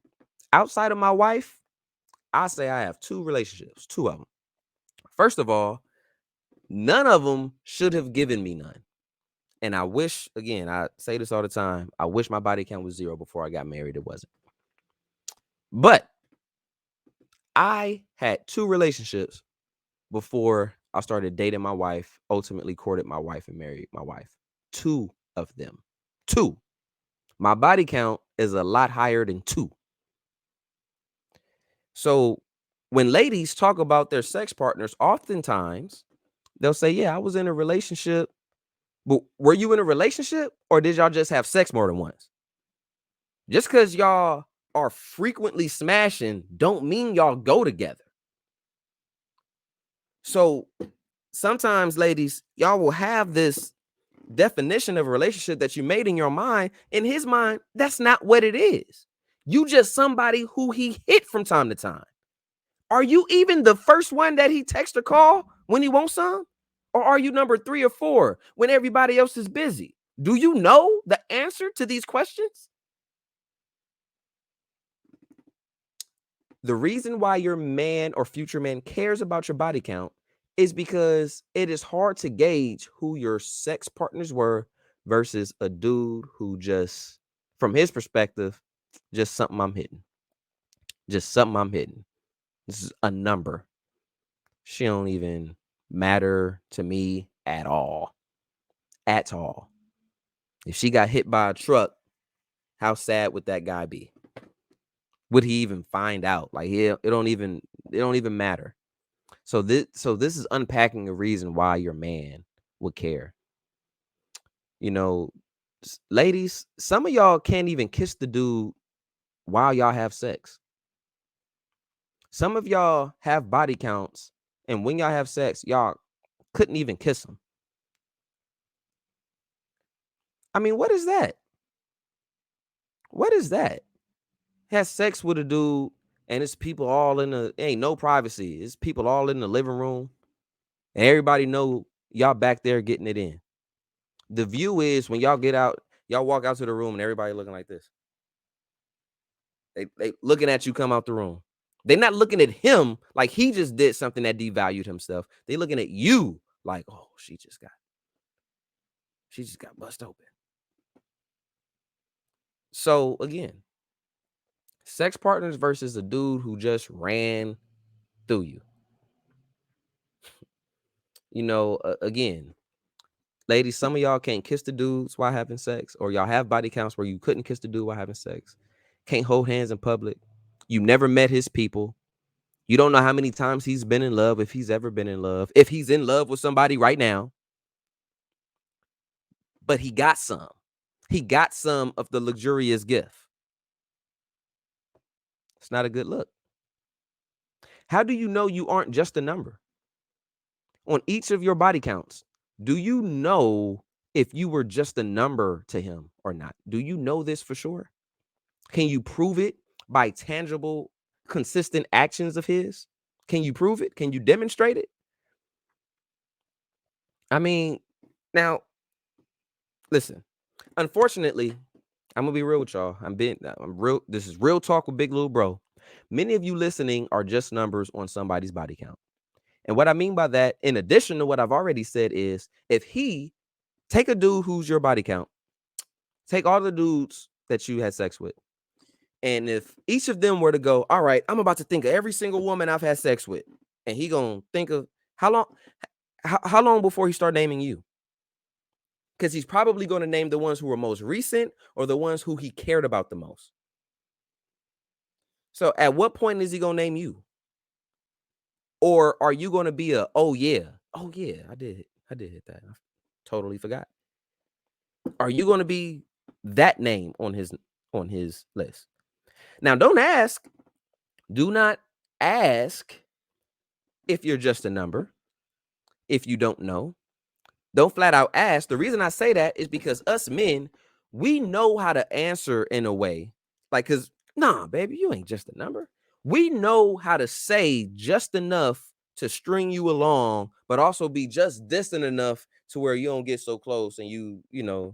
outside of my wife, I say I have 2 relationships, 2 of them. First of all, none of them should have given me none. And I wish, again, I say this all the time, I wish my body count was 0 before I got married. It wasn't. But I had 2 relationships before I started dating my wife, ultimately courted my wife and married my wife. 2 of them. 2. My body count is a lot higher than 2. So when ladies talk about their sex partners, oftentimes they'll say, yeah, I was in a relationship. But were you in a relationship or did y'all just have sex more than once? Just because y'all are frequently smashing don't mean y'all go together. So sometimes, ladies, y'all will have this definition of a relationship that you made in your mind. In his mind, that's not what it is. You just somebody who he hit from time to time. Are you even the first one that he text or call when he wants some? Or are you number 3 or 4 when everybody else is busy? Do you know the answer to these questions? The reason why your man or future man cares about your body count is because it is hard to gauge who your sex partners were versus a dude who just, from his perspective, just something I'm hitting. Just something I'm hitting. This is a number. She don't even matter to me at all. At all. If she got hit by a truck, how sad would that guy be? Would he even find out? Like, it don't even matter. So this is unpacking a reason why your man would care. You know, ladies, some of y'all can't even kiss the dude while y'all have sex. Some of y'all have body counts, and when y'all have sex, y'all couldn't even kiss him. I mean, what is that? What is that? Has sex with a dude, and it's people all in the, ain't no privacy. It's people all in the living room, and everybody know y'all back there getting it in. The view is when y'all get out, y'all walk out to the room, and everybody looking like this. They looking at you come out the room. They're not looking at him like he just did something that devalued himself. They looking at you like, oh, she just got bust open. So again, sex partners versus a dude who just ran through you. You know, again, ladies, some of y'all can't kiss the dudes while having sex, or y'all have body counts where you couldn't kiss the dude while having sex. Can't hold hands in public. You never met his people. You don't know how many times he's been in love, if he's ever been in love, if he's in love with somebody right now. But he got some. He got some of the luxurious gift. It's not a good look. How do you know you aren't just a number? On each of your body counts, do you know if you were just a number to him or not? Do you know this for sure? Can you prove it by tangible, consistent actions of his? Can you prove it? Can you demonstrate it? I mean, now, listen, unfortunately, I'm gonna be real with y'all. I'm real. This is real talk with Big Lil Bro. Many of you listening are just numbers on somebody's body count. And what I mean by that, in addition to what I've already said, is if he take a dude who's your body count, Take all the dudes that you had sex with. And if each of them were to go, all right, I'm about to think of every single woman I've had sex with. And he gonna think of how long before he start naming you? Because he's probably going to name the ones who were most recent or the ones who he cared about the most. So at what point is he going to name you? Or are you going to be oh yeah, I did hit that. I totally forgot. Are you going to be that name on his list? Now, do not ask if you're just a number, if you don't know. Don't flat out ask. The reason I say that is because us men, we know how to answer in a way. Like, because, nah, baby, you ain't just a number. We know how to say just enough to string you along, but also be just distant enough to where you don't get so close and you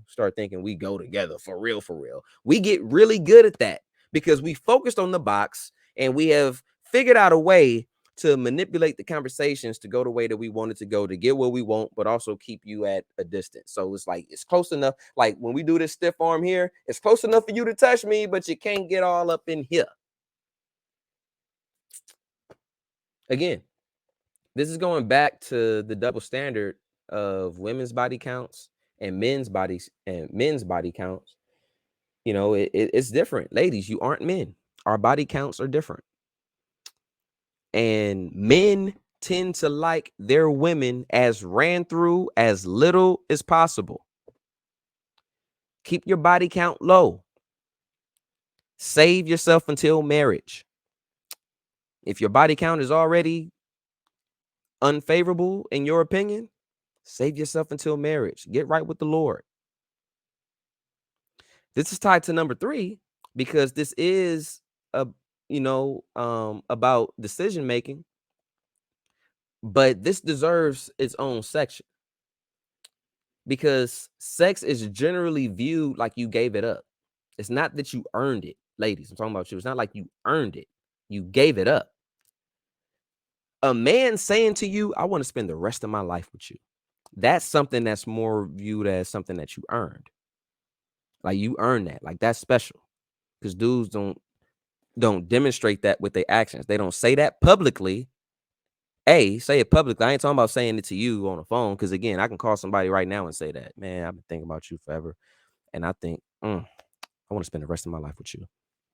start thinking we go together for real, for real. We get really good at that because we focused on the box and we have figured out a way to manipulate the conversations to go the way that we want it to go, to get what we want, but also keep you at a distance. So it's like, it's close enough. Like when we do this stiff arm here, it's close enough for you to touch me, but you can't get all up in here. Again, this is going back to the double standard of women's body counts and men's bodies and men's body counts. It's different. Ladies, you aren't men. Our body counts are different. And men tend to like their women as ran through as little as possible. Keep your body count low. Save yourself until marriage. If your body count is already unfavorable in your opinion, save yourself until marriage. Get right with the Lord. This is tied to number 3 because this is about decision making. But this deserves its own section because sex is generally viewed like you gave it up. It's not that you earned it, ladies. I'm talking about you. It's not like you earned it. You gave it up. A man saying to you, I want to spend the rest of my life with you. That's something that's more viewed as something that you earned. Like you earned that. Like that's special. Because dudes don't demonstrate that with their actions. They don't say that publicly. Say it publicly. I ain't talking about saying it to you on the phone. Because again, I can call somebody right now and say that, man, I've been thinking about you forever. And I think, I want to spend the rest of my life with you.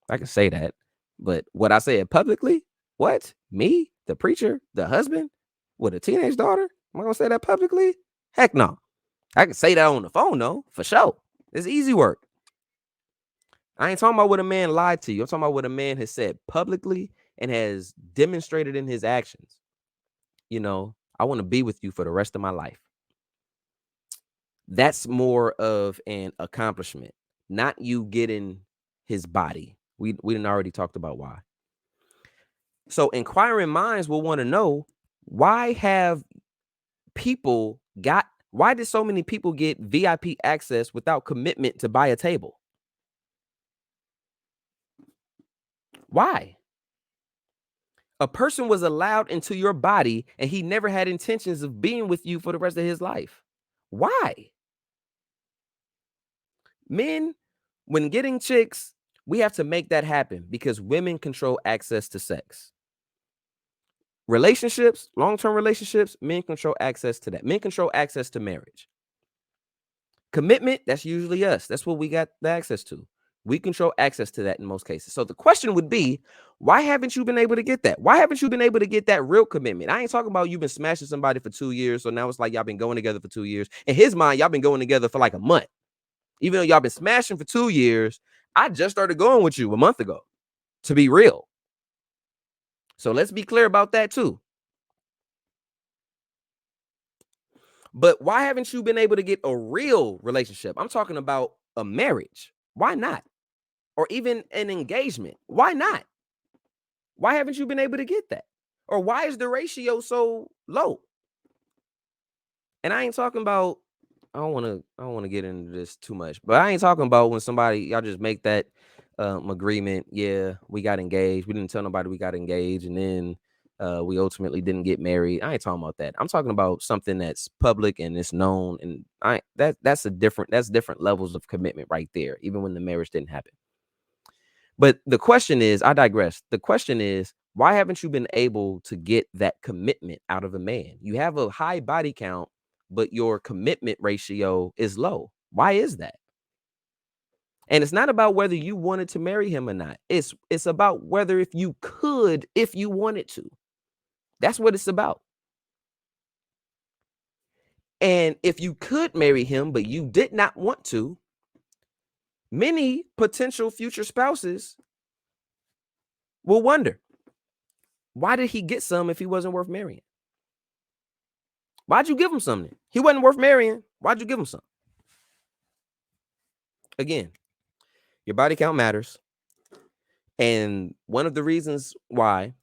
I can say that. But what I say it publicly? What? Me? The preacher? The husband? With a teenage daughter? Am I going to say that publicly? Heck no. I can say that on the phone, though, for sure. It's easy work. I ain't talking about what a man lied to you. I'm talking about what a man has said publicly and has demonstrated in his actions. I want to be with you for the rest of my life. That's more of an accomplishment, not you getting his body. We didn't already talked about why. So inquiring minds will want to know, why did so many people get VIP access without commitment to buy a table? Why? A person was allowed into your body and he never had intentions of being with you for the rest of his life. Why? Men, when getting chicks, we have to make that happen because women control access to sex. Relationships, long-term relationships, men control access to that. Men control access to marriage. Commitment, that's usually us. That's what we got the access to. We control access to that in most cases. So the question would be, why haven't you been able to get that? Why haven't you been able to get that real commitment? I ain't talking about you've been smashing somebody for 2 years. So now it's like y'all been going together for 2 years. In his mind, y'all been going together for like a month. Even though y'all been smashing for 2 years, I just started going with you a month ago, to be real. So let's be clear about that too. But why haven't you been able to get a real relationship? I'm talking about a marriage. Why not? Or even an engagement. Why not? Why haven't you been able to get that? Or why is the ratio so low? And I ain't talking about, I don't want to get into this too much, but I ain't talking about when y'all just make that agreement. Yeah, we got engaged. We didn't tell nobody we got engaged. And then We ultimately didn't get married. I ain't talking about that. I'm talking about something that's public and it's known, and that's different levels of commitment right there, even when the marriage didn't happen. But the question is, I digress. The question is, why haven't you been able to get that commitment out of a man? You have a high body count, but your commitment ratio is low. Why is that? And it's not about whether you wanted to marry him or not. It's about whether if you wanted to. That's what it's about. And if you could marry him, but you did not want to, many potential future spouses will wonder, why did he get some if he wasn't worth marrying? Why'd you give him something? He wasn't worth marrying. Why'd you give him something? Again, your body count matters. And one of the reasons why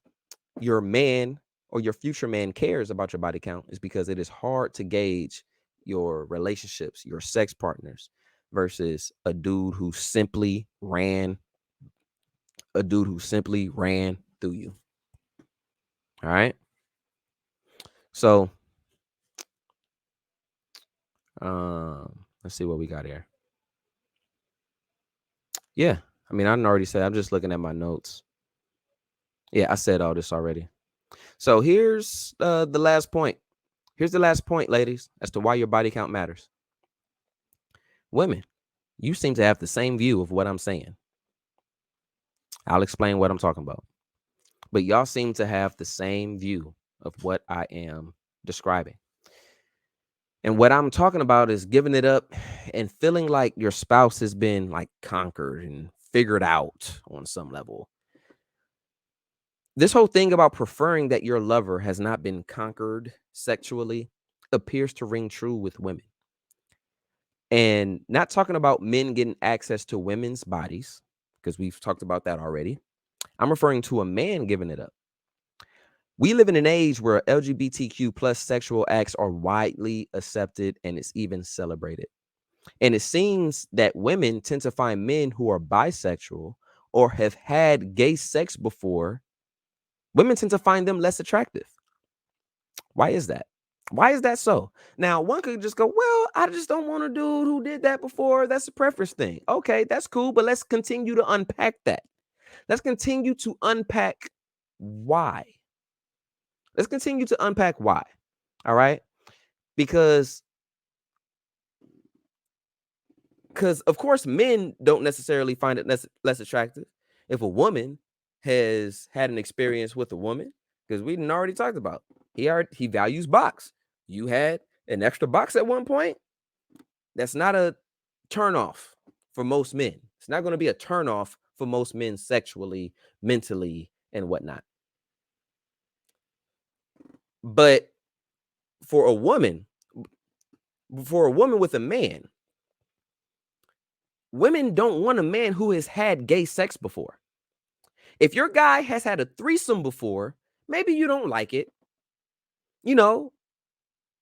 your man or your future man cares about your body count is because it is hard to gauge your relationships, your sex partners, versus a dude who simply ran through you. All right. So let's see what we got here. Yeah, I mean, I didn't already say. I'm just looking at my notes. Yeah, I said all this already. So here's the last point. Here's the last point, ladies, as to why your body count matters. Women, you seem to have the same view of what I'm saying. I'll explain what I'm talking about. But y'all seem to have the same view of what I am describing. And what I'm talking about is giving it up and feeling like your spouse has been like conquered and figured out on some level. This whole thing about preferring that your lover has not been conquered sexually appears to ring true with women. And not talking about men getting access to women's bodies, because we've talked about that already. I'm referring to a man giving it up. We live in an age where LGBTQ plus sexual acts are widely accepted and it's even celebrated. And it seems that women tend to find men who are bisexual or have had gay sex before. Women tend to find them less attractive. Why is that? Why is that so? Now, one could just go, well, I just don't want a dude who did that before. That's a preference thing. Okay, that's cool. But let's continue to unpack that. Let's continue to unpack why. Let's continue to unpack why. All right. Because of course, men don't necessarily find it less attractive if a woman has had an experience with a woman, because we already talked about he values box. You had an extra box at one point. That's not a turnoff for most men. It's not going to be a turnoff for most men sexually, mentally, and whatnot. But for a woman with a man, women don't want a man who has had gay sex before. If your guy has had a threesome before, maybe you don't like it. You know,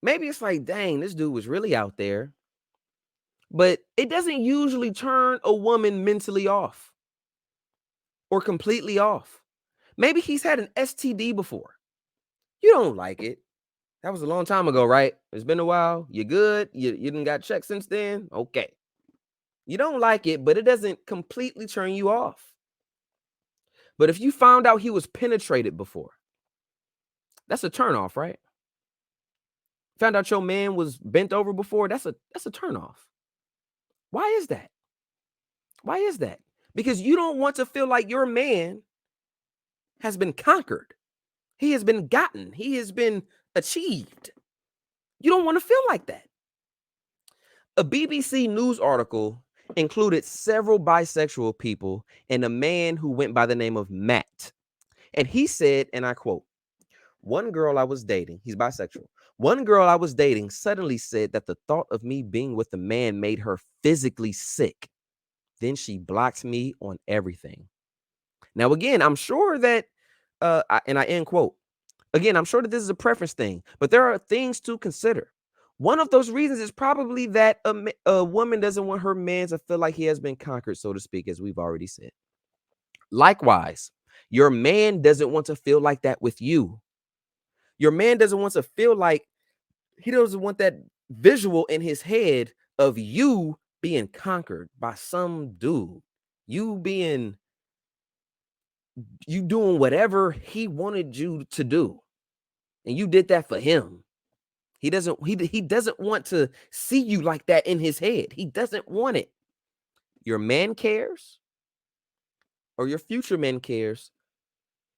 maybe it's like, dang, this dude was really out there. But it doesn't usually turn a woman mentally off or completely off. Maybe he's had an STD before. You don't like it. That was a long time ago, right? It's been a while. You're good. You didn't got checked since then. Okay. You don't like it, but it doesn't completely turn you off. But if you found out he was penetrated before, that's a turnoff, right? Found out your man was bent over before, that's a turnoff. Why is that? Why is that? Because you don't want to feel like your man has been conquered. He has been gotten. He has been achieved. You don't want to feel like that. A BBC News article included several bisexual people and a man who went by the name of Matt. And he said, and I quote, "One girl I was dating," he's bisexual, "one girl I was dating suddenly said that the thought of me being with a man made her physically sick. Then she blocked me on everything." Now, again, I'm sure that, and I end quote, again, I'm sure that this is a preference thing, but there are things to consider. One of those reasons is probably that a woman doesn't want her man to feel like he has been conquered, so to speak, as we've already said. Likewise, your man doesn't want to feel like that with you. Your man doesn't want to feel like, he doesn't want that visual in his head of you being conquered by some dude. You doing whatever he wanted you to do. And you did that for him. He doesn't want to see you like that in his head. He doesn't want it. Your man cares, or your future man cares,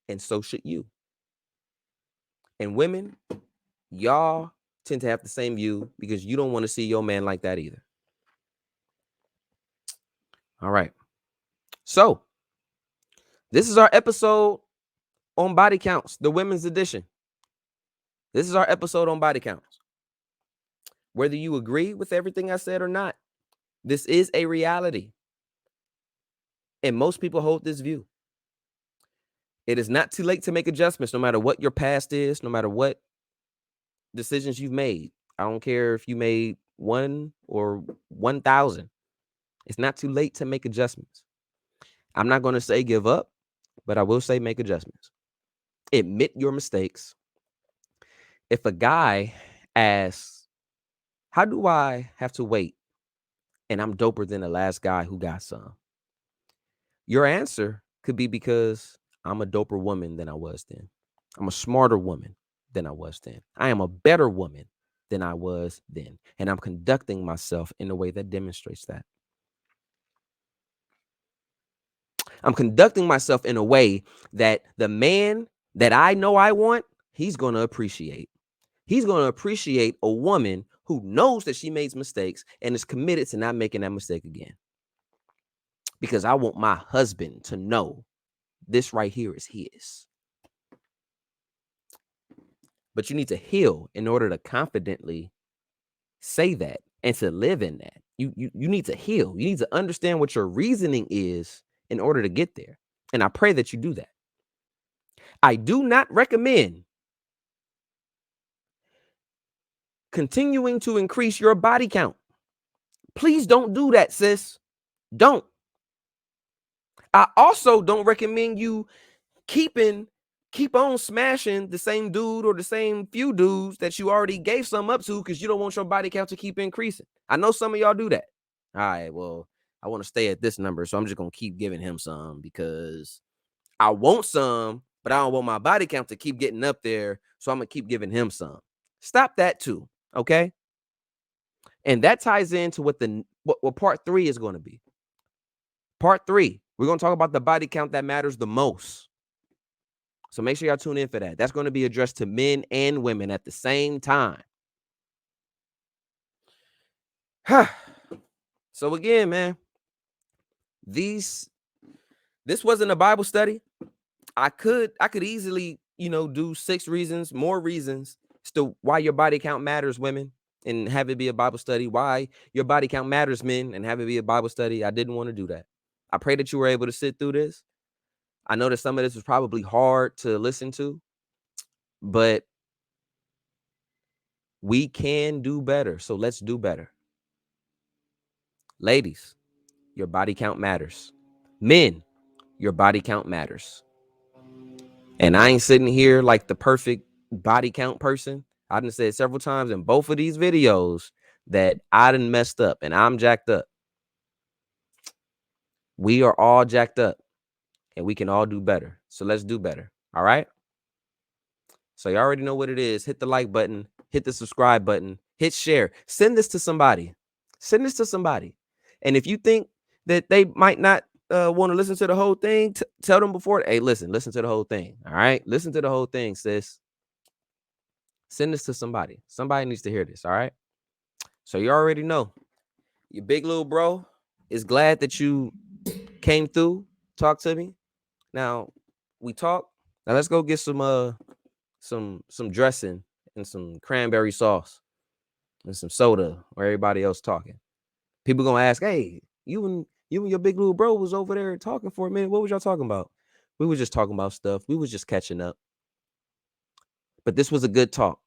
and so should you. And women, y'all tend to have the same view because you don't want to see your man like that either. All right. So, this is our episode on body counts, the women's edition. This is our episode on body counts. Whether you agree with everything I said or not, this is a reality. And most people hold this view. It is not too late to make adjustments, no matter what your past is, no matter what decisions you've made. I don't care if you made 1 or 1,000. It's not too late to make adjustments. I'm not going to say give up, but I will say make adjustments. Admit your mistakes. If a guy asks, how do I have to wait? And I'm doper than the last guy who got some. Your answer could be because I'm a doper woman than I was then. I'm a smarter woman than I was then. I am a better woman than I was then. And I'm conducting myself in a way that demonstrates that. I'm conducting myself in a way that the man that I know I want, he's going to appreciate. He's going to appreciate a woman who knows that she makes mistakes and is committed to not making that mistake again. Because I want my husband to know this right here is his. But you need to heal in order to confidently say that and to live in that. You need to heal. You need to understand what your reasoning is in order to get there. And I pray that you do that. I do not recommend continuing to increase your body count. Please don't do that, sis. Don't. I also don't recommend you keep on smashing the same dude or the same few dudes that you already gave some up to because you don't want your body count to keep increasing. I know some of y'all do that. All right, well, I want to stay at this number, so I'm just going to keep giving him some because I want some, but I don't want my body count to keep getting up there, so I'm going to keep giving him some. Stop that too, okay? And that ties into what part 3 is going to be. Part 3, we're going to talk about the body count that matters the most. So make sure y'all tune in for that. That's going to be addressed to men and women at the same time. So again, man, this wasn't a Bible study. I could easily, do 6 reasons, more reasons as to why your body count matters, women, and have it be a Bible study. Why your body count matters, men, and have it be a Bible study. I didn't want to do that. I pray that you were able to sit through this. I know that some of this was probably hard to listen to, but we can do better. So let's do better. Ladies, your body count matters. Men, your body count matters. And I ain't sitting here like the perfect body count person. I done said several times in both of these videos that I done messed up and I'm jacked up. We are all jacked up and we can all do better. So let's do better. All right. So you already know what it is. Hit the like button, hit the subscribe button, hit share, send this to somebody. Send this to somebody. And if you think that they might not want to listen to the whole thing, tell them before, hey, listen to the whole thing. All right. Listen to the whole thing, sis. Send this to somebody. Somebody needs to hear this. All right. So you already know your big little bro is glad that you came through, talk to me. Now we talk. Now let's go get some dressing and some cranberry sauce and some soda or everybody else talking. People gonna ask, hey, you and your big little bro was over there talking for a minute. What was y'all talking about? We were just talking about stuff. We was just catching up. But this was a good talk.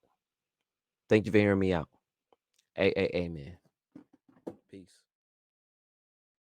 Thank you for hearing me out. Amen.